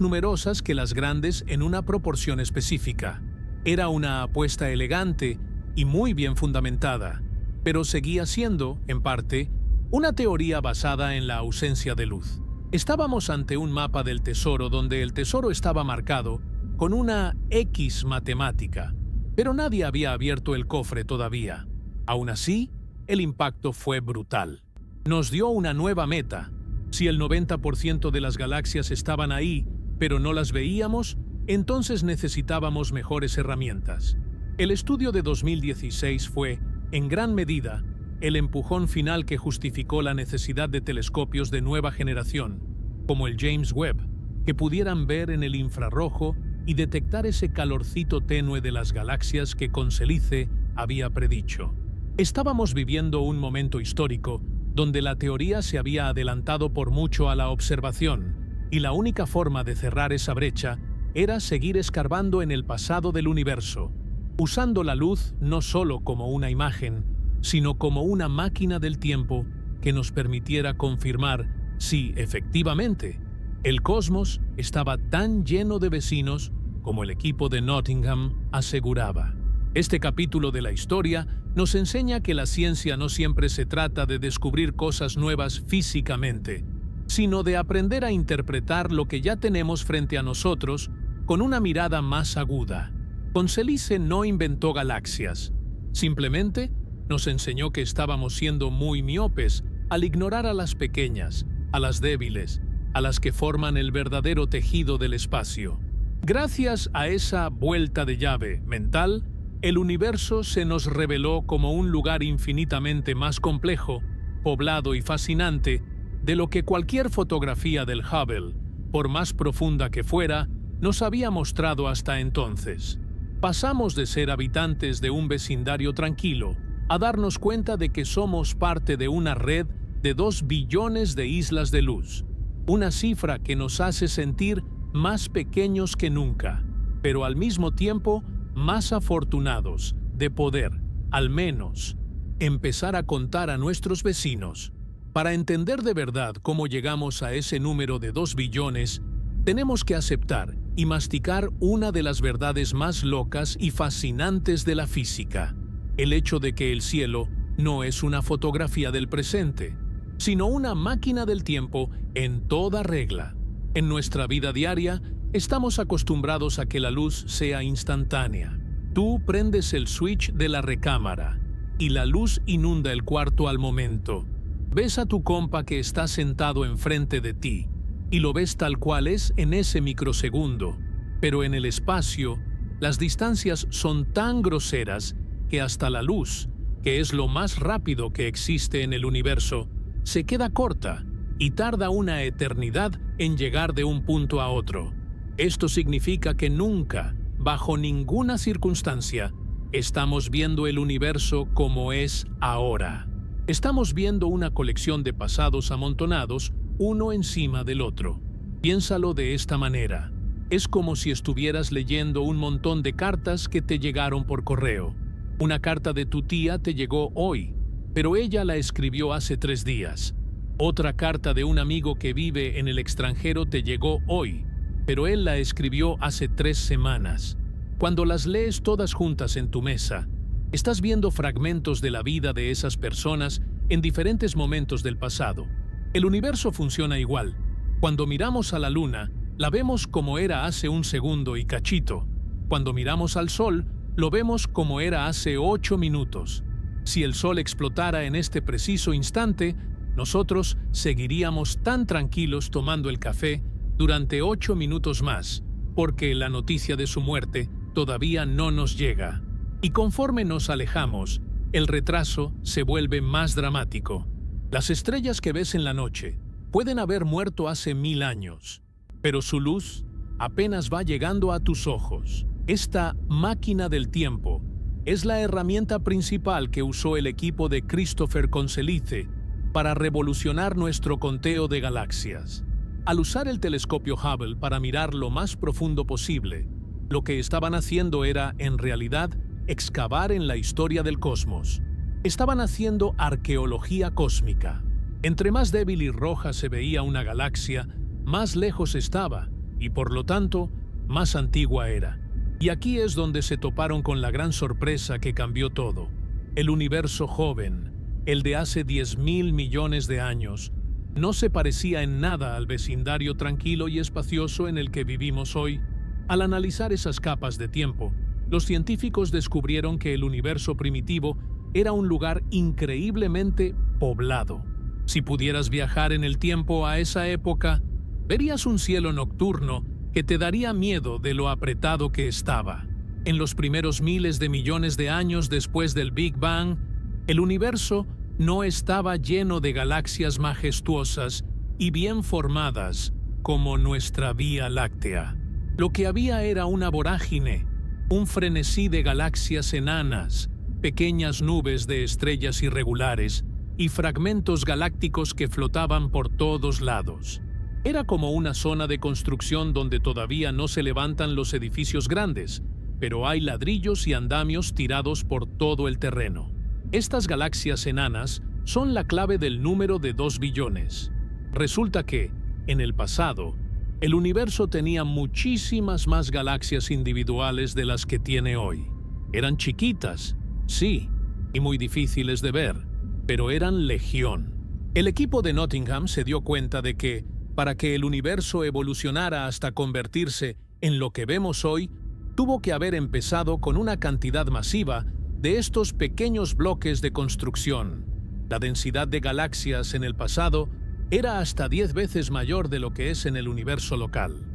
numerosas que las grandes en una proporción específica. Era una apuesta elegante y muy bien fundamentada, pero seguía siendo, en parte, una teoría basada en la ausencia de luz. Estábamos ante un mapa del tesoro donde el tesoro estaba marcado con una X matemática, pero nadie había abierto el cofre todavía. Aún así, el impacto fue brutal. Nos dio una nueva meta. Si el 90% de las galaxias estaban ahí, pero no las veíamos, entonces necesitábamos mejores herramientas. El estudio de 2016 fue, en gran medida, el empujón final que justificó la necesidad de telescopios de nueva generación, como el James Webb, que pudieran ver en el infrarrojo y detectar ese calorcito tenue de las galaxias que Conselice había predicho. Estábamos viviendo un momento histórico donde la teoría se había adelantado por mucho a la observación, y la única forma de cerrar esa brecha era seguir escarbando en el pasado del universo, usando la luz no solo como una imagen, sino como una máquina del tiempo que nos permitiera confirmar si, efectivamente, el cosmos estaba tan lleno de vecinos como el equipo de Nottingham aseguraba. Este capítulo de la historia nos enseña que la ciencia no siempre se trata de descubrir cosas nuevas físicamente, sino de aprender a interpretar lo que ya tenemos frente a nosotros con una mirada más aguda. Conselice no inventó galaxias, simplemente nos enseñó que estábamos siendo muy miopes al ignorar a las pequeñas, a las débiles, a las que forman el verdadero tejido del espacio. Gracias a esa vuelta de llave mental, el universo se nos reveló como un lugar infinitamente más complejo, poblado y fascinante de lo que cualquier fotografía del Hubble, por más profunda que fuera, nos había mostrado hasta entonces. Pasamos de ser habitantes de un vecindario tranquilo a darnos cuenta de que somos parte de una red de 2 billones de islas de luz, una cifra que nos hace sentir más pequeños que nunca, pero al mismo tiempo más afortunados de poder, al menos, empezar a contar a nuestros vecinos. Para entender de verdad cómo llegamos a ese número de 2 billones, tenemos que aceptar y masticar una de las verdades más locas y fascinantes de la física: el hecho de que el cielo no es una fotografía del presente, sino una máquina del tiempo en toda regla. En nuestra vida diaria, estamos acostumbrados a que la luz sea instantánea. Tú prendes el switch de la recámara y la luz inunda el cuarto al momento. Ves a tu compa que está sentado enfrente de ti y lo ves tal cual es en ese microsegundo. Pero en el espacio, las distancias son tan groseras que hasta la luz, que es lo más rápido que existe en el universo, se queda corta y tarda una eternidad en llegar de un punto a otro. Esto significa que nunca, bajo ninguna circunstancia, estamos viendo el universo como es ahora. Estamos viendo una colección de pasados amontonados, uno encima del otro. Piénsalo de esta manera. Es como si estuvieras leyendo un montón de cartas que te llegaron por correo. Una carta de tu tía te llegó hoy, pero ella la escribió hace 3 días. Otra carta de un amigo que vive en el extranjero te llegó hoy, pero él la escribió hace 3 semanas. Cuando las lees todas juntas en tu mesa, estás viendo fragmentos de la vida de esas personas en diferentes momentos del pasado. El universo funciona igual. Cuando miramos a la luna, la vemos como era hace un segundo y cachito. Cuando miramos al sol, lo vemos como era hace 8 minutos. Si el sol explotara en este preciso instante, nosotros seguiríamos tan tranquilos tomando el café durante 8 minutos más, porque la noticia de su muerte todavía no nos llega. Y conforme nos alejamos, el retraso se vuelve más dramático. Las estrellas que ves en la noche pueden haber muerto hace 1000 años, pero su luz apenas va llegando a tus ojos. Esta máquina del tiempo es la herramienta principal que usó el equipo de Christopher Conselice para revolucionar nuestro conteo de galaxias. Al usar el telescopio Hubble para mirar lo más profundo posible, lo que estaban haciendo era, en realidad, excavar en la historia del cosmos. Estaban haciendo arqueología cósmica. Entre más débil y roja se veía una galaxia, más lejos estaba y, por lo tanto, más antigua era. Y aquí es donde se toparon con la gran sorpresa que cambió todo. El universo joven, el de hace 10.000 millones de años, no se parecía en nada al vecindario tranquilo y espacioso en el que vivimos hoy. Al analizar esas capas de tiempo, los científicos descubrieron que el universo primitivo era un lugar increíblemente poblado. Si pudieras viajar en el tiempo a esa época, verías un cielo nocturno que te daría miedo de lo apretado que estaba. En los primeros miles de millones de años después del Big Bang, el universo no estaba lleno de galaxias majestuosas y bien formadas como nuestra Vía Láctea. Lo que había era una vorágine, un frenesí de galaxias enanas, pequeñas nubes de estrellas irregulares y fragmentos galácticos que flotaban por todos lados. Era como una zona de construcción donde todavía no se levantan los edificios grandes, pero hay ladrillos y andamios tirados por todo el terreno. Estas galaxias enanas son la clave del número de 2 billones. Resulta que, en el pasado, el universo tenía muchísimas más galaxias individuales de las que tiene hoy. Eran chiquitas, sí, y muy difíciles de ver, pero eran legión. El equipo de Nottingham se dio cuenta de que, para que el universo evolucionara hasta convertirse en lo que vemos hoy, tuvo que haber empezado con una cantidad masiva de estos pequeños bloques de construcción. La densidad de galaxias en el pasado era hasta 10 veces mayor de lo que es en el universo local.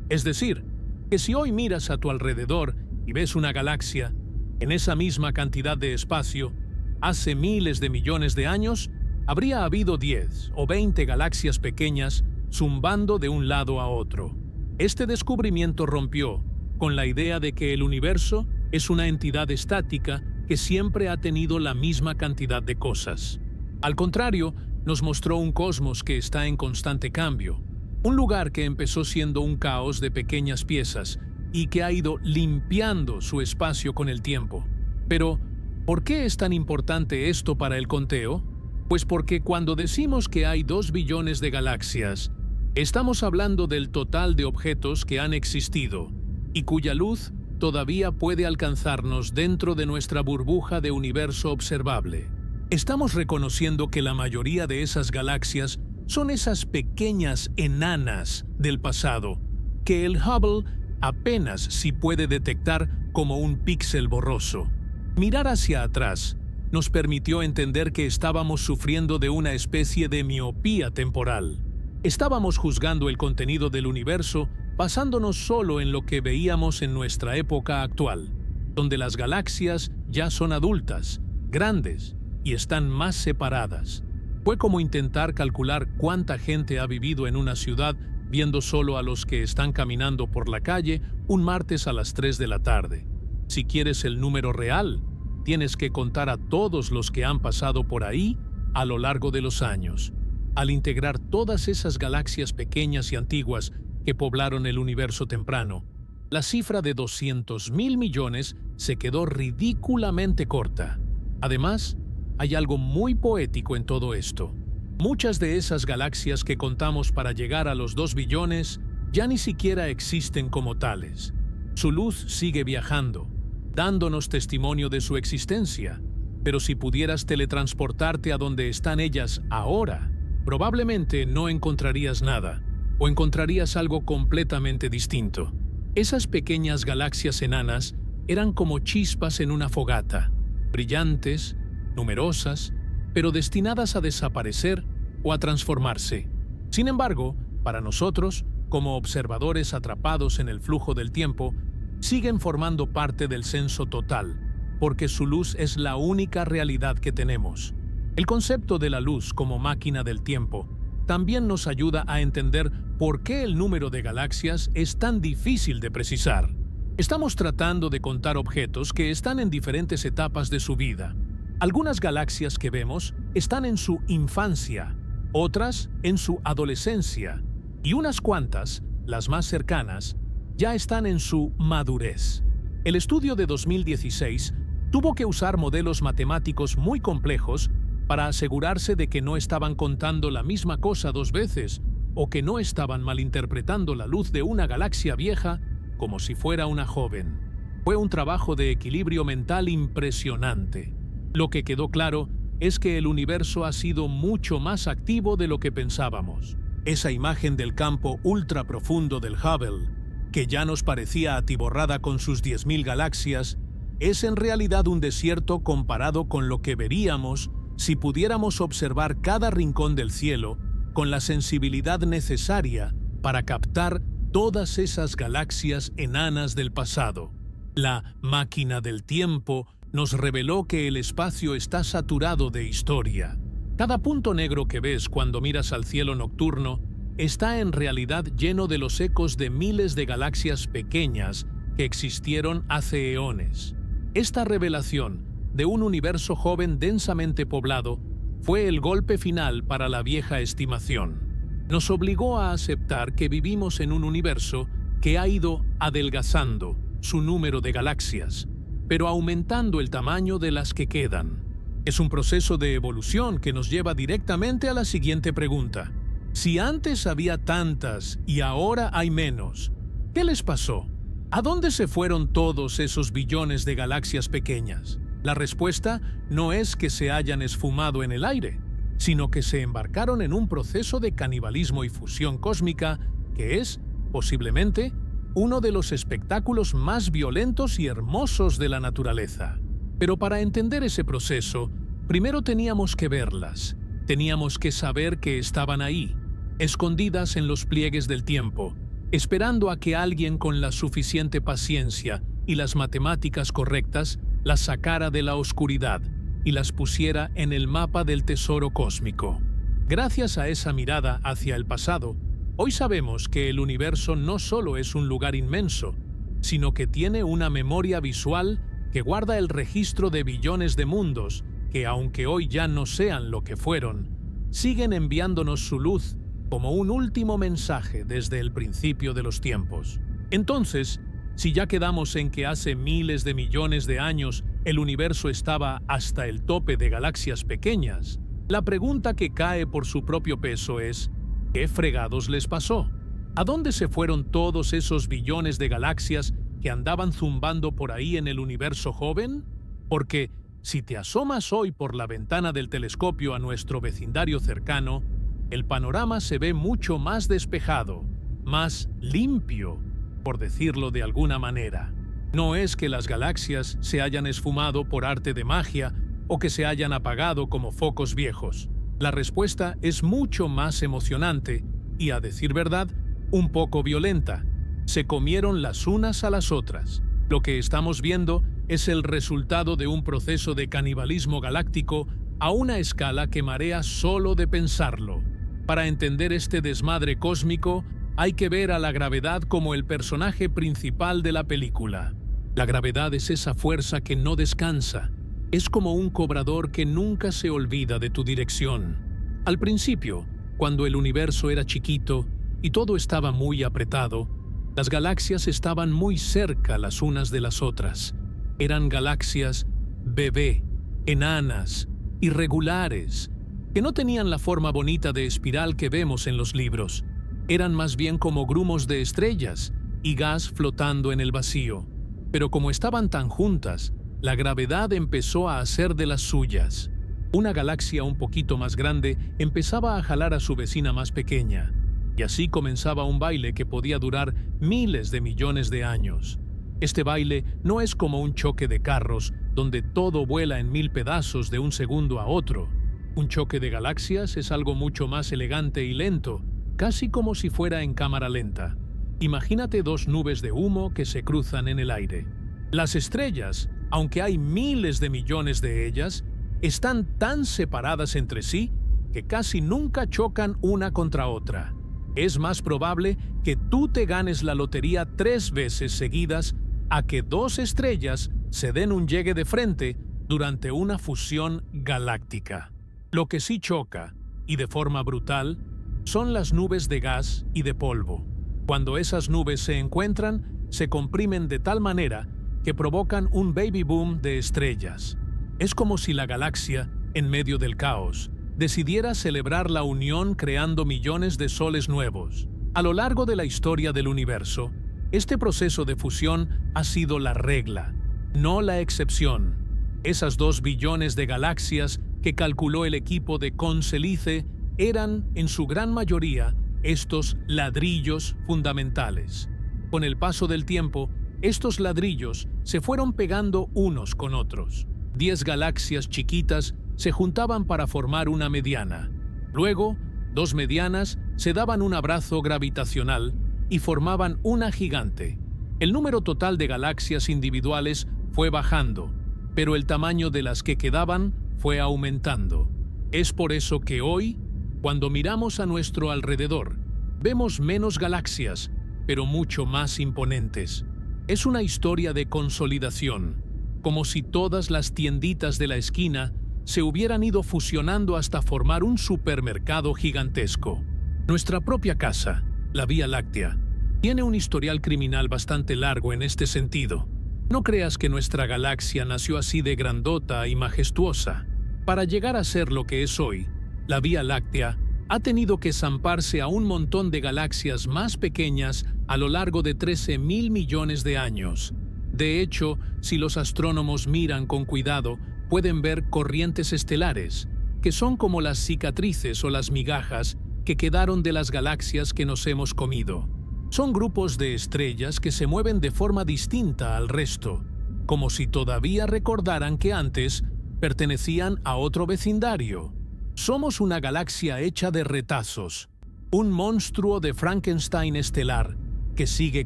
Es decir, que si hoy miras a tu alrededor y ves una galaxia, en esa misma cantidad de espacio, hace miles de millones de años, habría habido 10 o 20 galaxias pequeñas zumbando de un lado a otro. Este descubrimiento rompió con la idea de que el universo es una entidad estática que siempre ha tenido la misma cantidad de cosas. Al contrario, nos mostró un cosmos que está en constante cambio, un lugar que empezó siendo un caos de pequeñas piezas y que ha ido limpiando su espacio con el tiempo. Pero, ¿por qué es tan importante esto para el conteo? Pues porque cuando decimos que hay 2 billones de galaxias, estamos hablando del total de objetos que han existido y cuya luz todavía puede alcanzarnos dentro de nuestra burbuja de universo observable. Estamos reconociendo que la mayoría de esas galaxias son esas pequeñas enanas del pasado, que el Hubble apenas si puede detectar como un píxel borroso. Mirar hacia atrás nos permitió entender que estábamos sufriendo de una especie de miopía temporal. Estábamos juzgando el contenido del universo basándonos solo en lo que veíamos en nuestra época actual, donde las galaxias ya son adultas, grandes y están más separadas. Fue como intentar calcular cuánta gente ha vivido en una ciudad viendo solo a los que están caminando por la calle un martes a las 3 de la tarde. Si quieres el número real, tienes que contar a todos los que han pasado por ahí a lo largo de los años. Al integrar todas esas galaxias pequeñas y antiguas que poblaron el universo temprano, la cifra de 200.000 millones se quedó ridículamente corta. Además, hay algo muy poético en todo esto. Muchas de esas galaxias que contamos para llegar a los 2 billones ya ni siquiera existen como tales. Su luz sigue viajando, dándonos testimonio de su existencia. Pero si pudieras teletransportarte a donde están ellas ahora, probablemente no encontrarías nada, o encontrarías algo completamente distinto. Esas pequeñas galaxias enanas eran como chispas en una fogata, brillantes, numerosas, pero destinadas a desaparecer o a transformarse. Sin embargo, para nosotros, como observadores atrapados en el flujo del tiempo, siguen formando parte del censo total, porque su luz es la única realidad que tenemos. El concepto de la luz como máquina del tiempo también nos ayuda a entender por qué el número de galaxias es tan difícil de precisar. Estamos tratando de contar objetos que están en diferentes etapas de su vida. Algunas galaxias que vemos están en su infancia, otras en su adolescencia, y unas cuantas, las más cercanas, ya están en su madurez. El estudio de 2016 tuvo que usar modelos matemáticos muy complejos para asegurarse de que no estaban contando la misma cosa dos veces o que no estaban malinterpretando la luz de una galaxia vieja como si fuera una joven. Fue un trabajo de equilibrio mental impresionante. Lo que quedó claro es que el universo ha sido mucho más activo de lo que pensábamos. Esa imagen del campo ultra profundo del Hubble, que ya nos parecía atiborrada con sus 10.000 galaxias, es en realidad un desierto comparado con lo que veríamos si pudiéramos observar cada rincón del cielo con la sensibilidad necesaria para captar todas esas galaxias enanas del pasado. La máquina del tiempo nos reveló que el espacio está saturado de historia. Cada punto negro que ves cuando miras al cielo nocturno está en realidad lleno de los ecos de miles de galaxias pequeñas que existieron hace eones. Esta revelación de un universo joven densamente poblado fue el golpe final para la vieja estimación. Nos obligó a aceptar que vivimos en un universo que ha ido adelgazando su número de galaxias, pero aumentando el tamaño de las que quedan. Es un proceso de evolución que nos lleva directamente a la siguiente pregunta. Si antes había tantas y ahora hay menos, ¿qué les pasó? ¿A dónde se fueron todos esos billones de galaxias pequeñas? La respuesta no es que se hayan esfumado en el aire, sino que se embarcaron en un proceso de canibalismo y fusión cósmica que es, posiblemente, uno de los espectáculos más violentos y hermosos de la naturaleza. Pero para entender ese proceso, primero teníamos que verlas, teníamos que saber que estaban ahí, escondidas en los pliegues del tiempo, esperando a que alguien con la suficiente paciencia y las matemáticas correctas las sacara de la oscuridad y las pusiera en el mapa del tesoro cósmico. Gracias a esa mirada hacia el pasado, hoy sabemos que el universo no solo es un lugar inmenso, sino que tiene una memoria visual que guarda el registro de billones de mundos que, aunque hoy ya no sean lo que fueron, siguen enviándonos su luz como un último mensaje desde el principio de los tiempos. Entonces, si ya quedamos en que hace miles de millones de años el universo estaba hasta el tope de galaxias pequeñas, la pregunta que cae por su propio peso es, ¿qué fregados les pasó? ¿A dónde se fueron todos esos billones de galaxias que andaban zumbando por ahí en el universo joven? Porque si te asomas hoy por la ventana del telescopio a nuestro vecindario cercano, el panorama se ve mucho más despejado, más limpio, por decirlo de alguna manera. No es que las galaxias se hayan esfumado por arte de magia o que se hayan apagado como focos viejos. La respuesta es mucho más emocionante y, a decir verdad, un poco violenta. Se comieron las unas a las otras. Lo que estamos viendo es el resultado de un proceso de canibalismo galáctico a una escala que marea solo de pensarlo. Para entender este desmadre cósmico, hay que ver a la gravedad como el personaje principal de la película. La gravedad es esa fuerza que no descansa. Es como un cobrador que nunca se olvida de tu dirección. Al principio, cuando el universo era chiquito y todo estaba muy apretado, las galaxias estaban muy cerca las unas de las otras. Eran galaxias bebé, enanas, irregulares, que no tenían la forma bonita de espiral que vemos en los libros. Eran más bien como grumos de estrellas y gas flotando en el vacío. Pero como estaban tan juntas, la gravedad empezó a hacer de las suyas. Una galaxia un poquito más grande empezaba a jalar a su vecina más pequeña, y así comenzaba un baile que podía durar miles de millones de años. Este baile no es como un choque de carros, donde todo vuela en 1000 pedazos de un segundo a otro. Un choque de galaxias es algo mucho más elegante y lento, casi como si fuera en cámara lenta. Imagínate dos nubes de humo que se cruzan en el aire. Las estrellas, aunque hay miles de millones de ellas, están tan separadas entre sí que casi nunca chocan una contra otra. Es más probable que tú te ganes la lotería 3 veces seguidas a que dos estrellas se den un llegue de frente durante una fusión galáctica. Lo que sí choca, y de forma brutal, son las nubes de gas y de polvo. Cuando esas nubes se encuentran, se comprimen de tal manera que provocan un baby boom de estrellas. Es como si la galaxia, en medio del caos, decidiera celebrar la unión creando millones de soles nuevos. A lo largo de la historia del universo, este proceso de fusión ha sido la regla, no la excepción. Esas 2 billones de galaxias que calculó el equipo de Conselice eran, en su gran mayoría, estos ladrillos fundamentales. Con el paso del tiempo, estos ladrillos se fueron pegando unos con otros. 10 galaxias chiquitas se juntaban para formar una mediana. Luego, 2 medianas se daban un abrazo gravitacional y formaban una gigante. El número total de galaxias individuales fue bajando, pero el tamaño de las que quedaban fue aumentando. Es por eso que hoy, cuando miramos a nuestro alrededor, vemos menos galaxias, pero mucho más imponentes. Es una historia de consolidación, como si todas las tienditas de la esquina se hubieran ido fusionando hasta formar un supermercado gigantesco. Nuestra propia casa, la Vía Láctea, tiene un historial criminal bastante largo en este sentido. No creas que nuestra galaxia nació así de grandota y majestuosa. Para llegar a ser lo que es hoy, la Vía Láctea ha tenido que zamparse a un montón de galaxias más pequeñas a lo largo de 13.000 millones de años. De hecho, si los astrónomos miran con cuidado, pueden ver corrientes estelares, que son como las cicatrices o las migajas que quedaron de las galaxias que nos hemos comido. Son grupos de estrellas que se mueven de forma distinta al resto, como si todavía recordaran que antes pertenecían a otro vecindario. Somos una galaxia hecha de retazos, un monstruo de Frankenstein estelar que sigue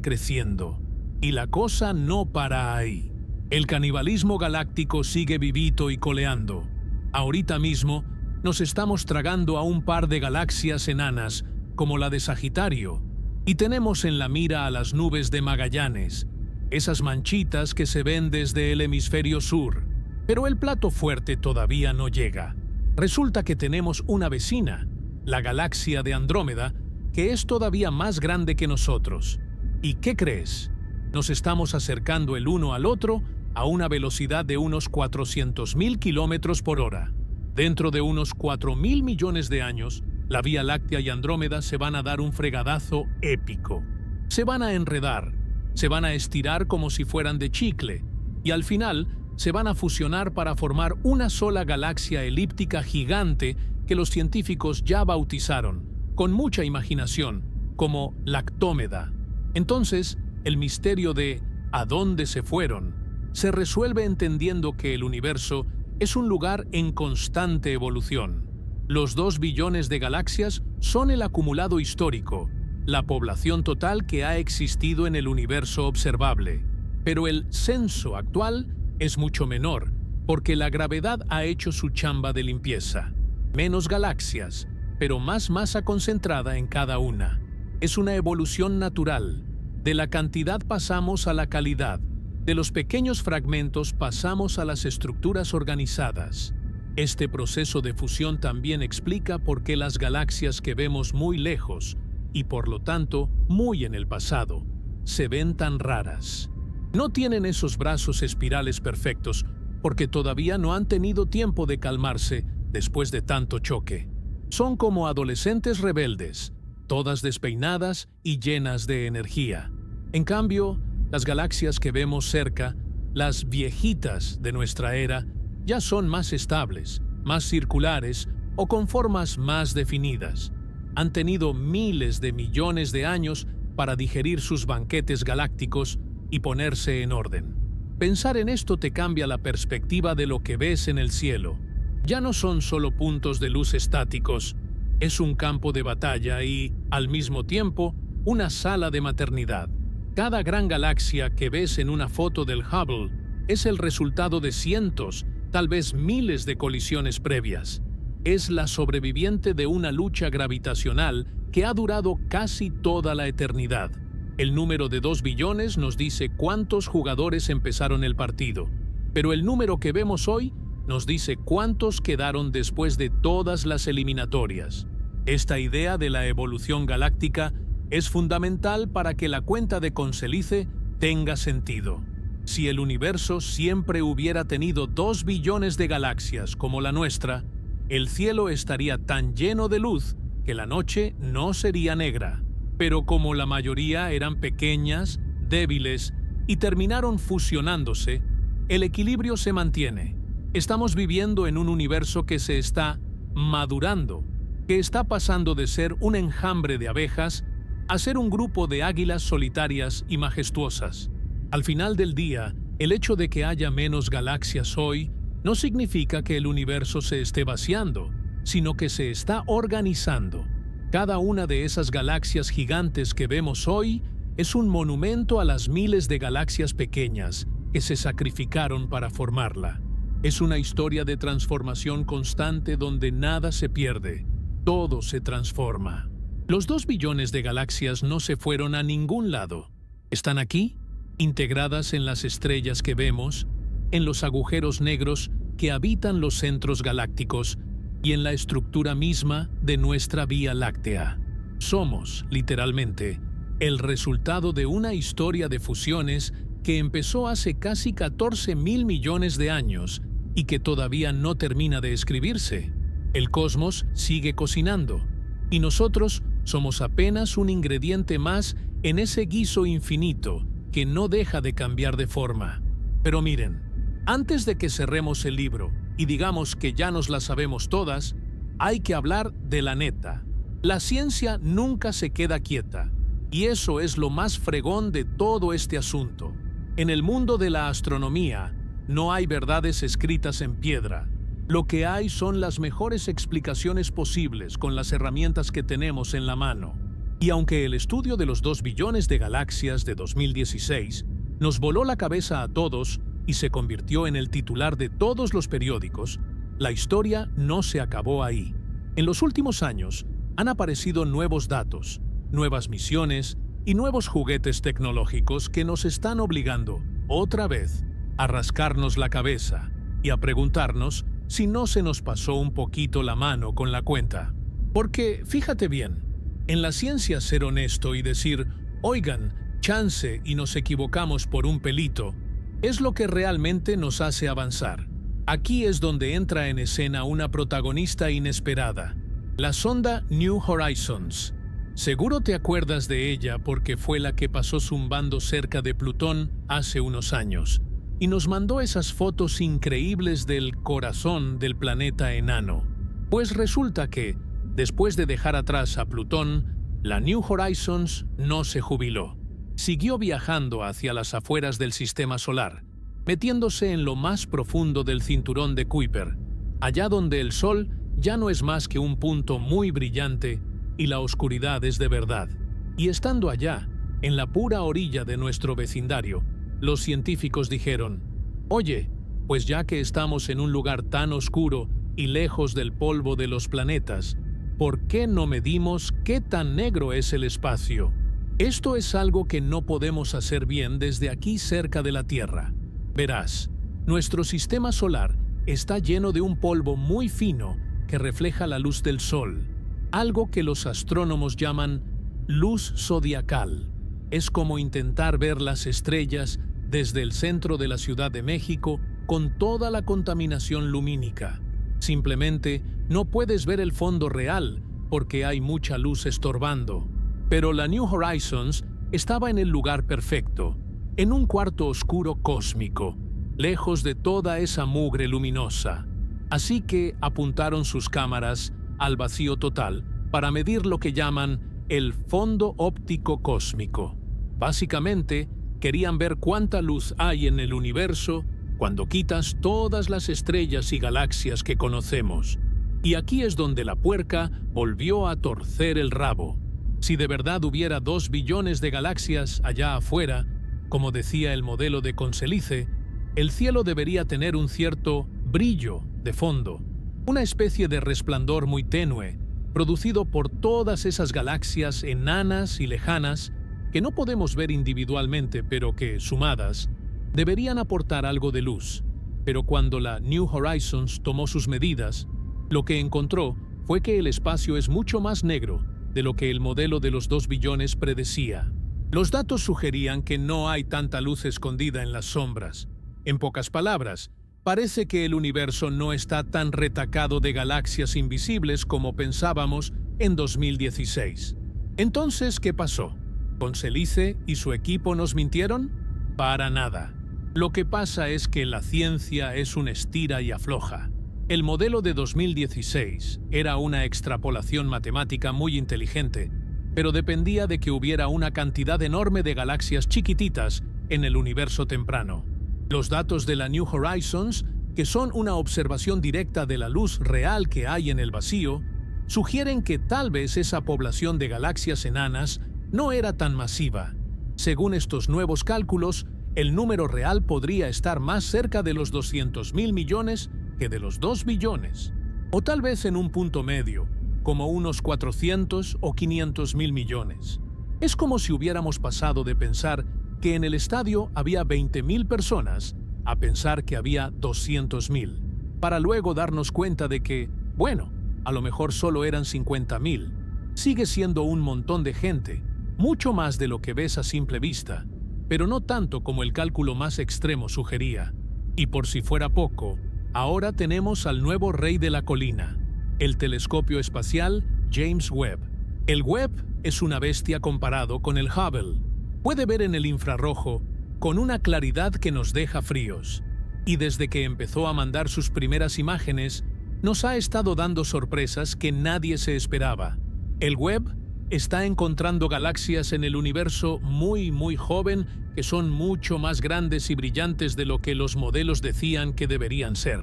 creciendo. Y la cosa no para ahí. El canibalismo galáctico sigue vivito y coleando. Ahorita mismo nos estamos tragando a un par de galaxias enanas, como la de Sagitario, y tenemos en la mira a las nubes de Magallanes, esas manchitas que se ven desde el hemisferio sur. Pero el plato fuerte todavía no llega. Resulta que tenemos una vecina, la galaxia de Andrómeda, que es todavía más grande que nosotros. ¿Y qué crees? Nos estamos acercando el uno al otro a una velocidad de unos 400.000 kilómetros por hora. Dentro de unos 4.000 millones de años, la Vía Láctea y Andrómeda se van a dar un fregadazo épico. Se van a enredar, se van a estirar como si fueran de chicle, y al final se van a fusionar para formar una sola galaxia elíptica gigante que los científicos ya bautizaron, con mucha imaginación, como Lactómeda. Entonces, el misterio de ¿a dónde se fueron? Se resuelve entendiendo que el universo es un lugar en constante evolución. Los 2 billones de galaxias son el acumulado histórico, la población total que ha existido en el universo observable. Pero el censo actual es mucho menor, porque la gravedad ha hecho su chamba de limpieza. Menos galaxias, pero más masa concentrada en cada una. Es una evolución natural. De la cantidad pasamos a la calidad. De los pequeños fragmentos pasamos a las estructuras organizadas. Este proceso de fusión también explica por qué las galaxias que vemos muy lejos, y por lo tanto muy en el pasado, se ven tan raras. No tienen esos brazos espirales perfectos, porque todavía no han tenido tiempo de calmarse después de tanto choque. Son como adolescentes rebeldes, todas despeinadas y llenas de energía. En cambio, las galaxias que vemos cerca, las viejitas de nuestra era, ya son más estables, más circulares o con formas más definidas. Han tenido miles de millones de años para digerir sus banquetes galácticos y ponerse en orden. Pensar en esto te cambia la perspectiva de lo que ves en el cielo. Ya no son solo puntos de luz estáticos, es un campo de batalla y, al mismo tiempo, una sala de maternidad. Cada gran galaxia que ves en una foto del Hubble es el resultado de cientos, tal vez miles de colisiones previas. Es la sobreviviente de una lucha gravitacional que ha durado casi toda la eternidad. El número de 2 billones nos dice cuántos jugadores empezaron el partido, pero el número que vemos hoy nos dice cuántos quedaron después de todas las eliminatorias. Esta idea de la evolución galáctica es fundamental para que la cuenta de Conselice tenga sentido. Si el universo siempre hubiera tenido 2 billones de galaxias como la nuestra, el cielo estaría tan lleno de luz que la noche no sería negra. Pero como la mayoría eran pequeñas, débiles y terminaron fusionándose, el equilibrio se mantiene. Estamos viviendo en un universo que se está madurando, que está pasando de ser un enjambre de abejas a ser un grupo de águilas solitarias y majestuosas. Al final del día, el hecho de que haya menos galaxias hoy no significa que el universo se esté vaciando, sino que se está organizando. Cada una de esas galaxias gigantes que vemos hoy es un monumento a las miles de galaxias pequeñas que se sacrificaron para formarla. Es una historia de transformación constante donde nada se pierde, todo se transforma. Los 2 billones de galaxias no se fueron a ningún lado. Están aquí, integradas en las estrellas que vemos, en los agujeros negros que habitan los centros galácticos y en la estructura misma de nuestra Vía Láctea. Somos, literalmente, el resultado de una historia de fusiones que empezó hace casi 14.000 millones de años y que todavía no termina de escribirse. El cosmos sigue cocinando, y nosotros somos apenas un ingrediente más en ese guiso infinito que no deja de cambiar de forma. Pero miren, antes de que cerremos el libro y digamos que ya nos la sabemos todas, hay que hablar de la neta. La ciencia nunca se queda quieta, y eso es lo más fregón de todo este asunto. En el mundo de la astronomía, no hay verdades escritas en piedra. Lo que hay son las mejores explicaciones posibles con las herramientas que tenemos en la mano. Y aunque el estudio de los 2 billones de galaxias de 2016 nos voló la cabeza a todos y se convirtió en el titular de todos los periódicos, la historia no se acabó ahí. En los últimos años han aparecido nuevos datos, nuevas misiones y nuevos juguetes tecnológicos que nos están obligando, otra vez, a rascarnos la cabeza y a preguntarnos si no se nos pasó un poquito la mano con la cuenta. Porque, fíjate bien, en la ciencia ser honesto y decir, oigan, chance y nos equivocamos por un pelito, es lo que realmente nos hace avanzar. Aquí es donde entra en escena una protagonista inesperada, la sonda New Horizons. Seguro te acuerdas de ella porque fue la que pasó zumbando cerca de Plutón hace unos años y nos mandó esas fotos increíbles del corazón del planeta enano. Pues resulta que, después de dejar atrás a Plutón, la New Horizons no se jubiló. Siguió viajando hacia las afueras del sistema solar, metiéndose en lo más profundo del cinturón de Kuiper, allá donde el Sol ya no es más que un punto muy brillante y la oscuridad es de verdad. Y estando allá, en la pura orilla de nuestro vecindario, los científicos dijeron, oye, pues ya que estamos en un lugar tan oscuro y lejos del polvo de los planetas, ¿por qué no medimos qué tan negro es el espacio? Esto es algo que no podemos hacer bien desde aquí cerca de la Tierra. Verás, nuestro sistema solar está lleno de un polvo muy fino que refleja la luz del Sol, algo que los astrónomos llaman luz zodiacal. Es como intentar ver las estrellas desde el centro de la Ciudad de México con toda la contaminación lumínica. Simplemente no puedes ver el fondo real porque hay mucha luz estorbando. Pero la New Horizons estaba en el lugar perfecto, en un cuarto oscuro cósmico, lejos de toda esa mugre luminosa. Así que apuntaron sus cámaras al vacío total para medir lo que llaman el fondo óptico cósmico. Básicamente, querían ver cuánta luz hay en el universo cuando quitas todas las estrellas y galaxias que conocemos. Y aquí es donde la puerca volvió a torcer el rabo. Si de verdad hubiera 2 billones de galaxias allá afuera, como decía el modelo de Conselice, el cielo debería tener un cierto brillo de fondo, una especie de resplandor muy tenue, producido por todas esas galaxias enanas y lejanas que no podemos ver individualmente, pero que, sumadas, deberían aportar algo de luz. Pero cuando la New Horizons tomó sus medidas, lo que encontró fue que el espacio es mucho más negro de lo que el modelo de los 2 billones predecía. Los datos sugerían que no hay tanta luz escondida en las sombras. En pocas palabras, parece que el universo no está tan retacado de galaxias invisibles como pensábamos en 2016. Entonces, ¿qué pasó? ¿Con Celice y su equipo nos mintieron? Para nada. Lo que pasa es que la ciencia es un estira y afloja. El modelo de 2016 era una extrapolación matemática muy inteligente, pero dependía de que hubiera una cantidad enorme de galaxias chiquititas en el universo temprano. Los datos de la New Horizons, que son una observación directa de la luz real que hay en el vacío, sugieren que tal vez esa población de galaxias enanas no era tan masiva. Según estos nuevos cálculos, el número real podría estar más cerca de los 200.000 millones que de los 2 billones, o tal vez en un punto medio, como unos 400 o 500.000 millones. Es como si hubiéramos pasado de pensar que en el estadio había 20.000 personas a pensar que había 200.000, para luego darnos cuenta de que, bueno, a lo mejor solo eran 50.000. Sigue siendo un montón de gente, mucho más de lo que ves a simple vista, pero no tanto como el cálculo más extremo sugería. Y por si fuera poco, ahora tenemos al nuevo rey de la colina, el telescopio espacial James Webb. El Webb es una bestia comparado con el Hubble. Puede ver en el infrarrojo con una claridad que nos deja fríos. Y desde que empezó a mandar sus primeras imágenes, nos ha estado dando sorpresas que nadie se esperaba. El Webb está encontrando galaxias en el universo muy joven que son mucho más grandes y brillantes de lo que los modelos decían que deberían ser.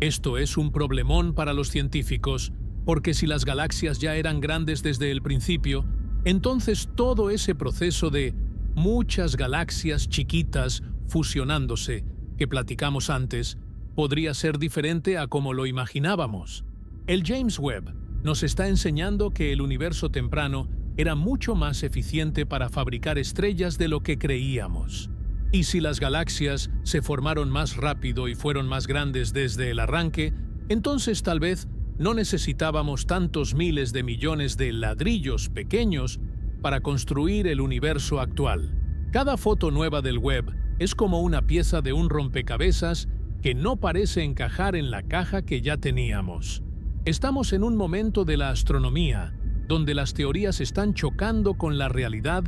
Esto es un problemón para los científicos, porque si las galaxias ya eran grandes desde el principio, entonces todo ese proceso de muchas galaxias chiquitas fusionándose, que platicamos antes, podría ser diferente a como lo imaginábamos. El James Webb nos está enseñando que el universo temprano era mucho más eficiente para fabricar estrellas de lo que creíamos. Y si las galaxias se formaron más rápido y fueron más grandes desde el arranque, entonces tal vez no necesitábamos tantos miles de millones de ladrillos pequeños para construir el universo actual. Cada foto nueva del Webb es como una pieza de un rompecabezas que no parece encajar en la caja que ya teníamos. Estamos en un momento de la astronomía donde las teorías están chocando con la realidad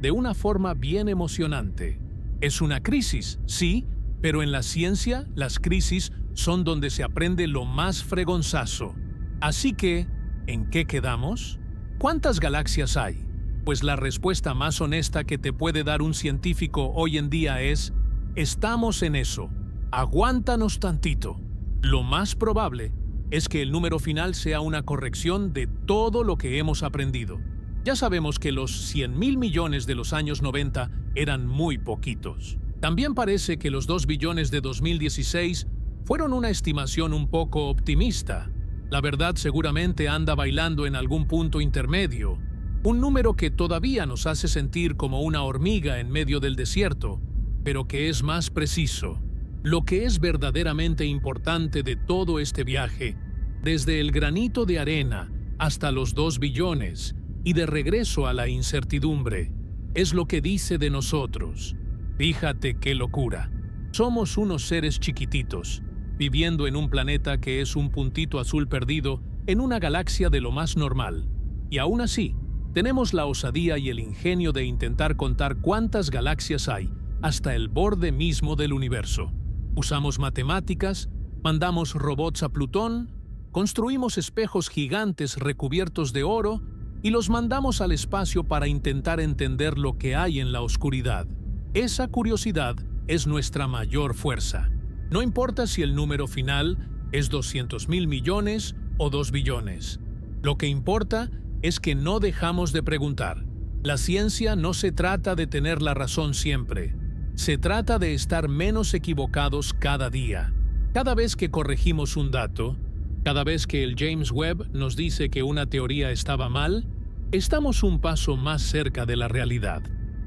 de una forma bien emocionante. Es una crisis, sí, pero en la ciencia las crisis son donde se aprende lo más fregonzazo. Así que, ¿en qué quedamos? ¿Cuántas galaxias hay? Pues la respuesta más honesta que te puede dar un científico hoy en día es: estamos en eso. Aguántanos tantito. Lo más probable es que el número final sea una corrección de todo lo que hemos aprendido. Ya sabemos que los 100.000 millones de los años 90 eran muy poquitos. También parece que los 2 billones de 2016 fueron una estimación un poco optimista. La verdad seguramente anda bailando en algún punto intermedio, un número que todavía nos hace sentir como una hormiga en medio del desierto, pero que es más preciso. Lo que es verdaderamente importante de todo este viaje, desde el granito de arena hasta los 2 billones y de regreso a la incertidumbre, es lo que dice de nosotros. Fíjate qué locura. Somos unos seres chiquititos, viviendo en un planeta que es un puntito azul perdido en una galaxia de lo más normal. Y aún así, tenemos la osadía y el ingenio de intentar contar cuántas galaxias hay hasta el borde mismo del universo. Usamos matemáticas, mandamos robots a Plutón, construimos espejos gigantes recubiertos de oro y los mandamos al espacio para intentar entender lo que hay en la oscuridad. Esa curiosidad es nuestra mayor fuerza. No importa si el número final es 200.000 millones o 2 billones. Lo que importa es que no dejamos de preguntar. La ciencia no se trata de tener la razón siempre. Se trata de estar menos equivocados cada día. Cada vez que corregimos un dato, cada vez que el James Webb nos dice que una teoría estaba mal, estamos un paso más cerca de la realidad.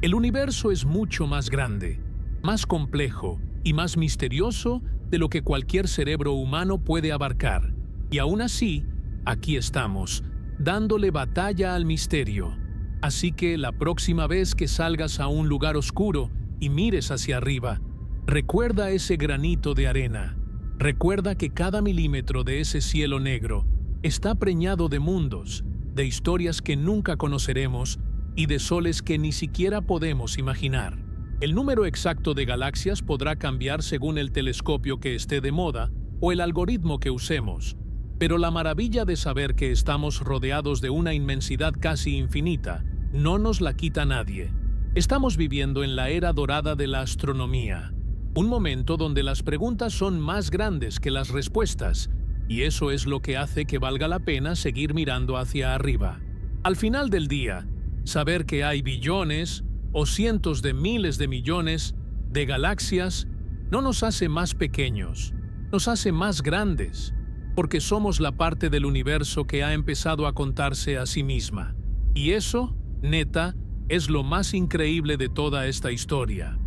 El universo es mucho más grande, más complejo y más misterioso de lo que cualquier cerebro humano puede abarcar. Y aún así, aquí estamos, dándole batalla al misterio. Así que la próxima vez que salgas a un lugar oscuro y mires hacia arriba, recuerda ese granito de arena. Recuerda que cada milímetro de ese cielo negro está preñado de mundos, de historias que nunca conoceremos y de soles que ni siquiera podemos imaginar. El número exacto de galaxias podrá cambiar según el telescopio que esté de moda o el algoritmo que usemos, pero la maravilla de saber que estamos rodeados de una inmensidad casi infinita no nos la quita nadie. Estamos viviendo en la era dorada de la astronomía, un momento donde las preguntas son más grandes que las respuestas, y eso es lo que hace que valga la pena seguir mirando hacia arriba. Al final del día, saber que hay billones o cientos de miles de millones de galaxias no nos hace más pequeños, nos hace más grandes, porque somos la parte del universo que ha empezado a contarse a sí misma. Y eso, neta, es lo más increíble de toda esta historia.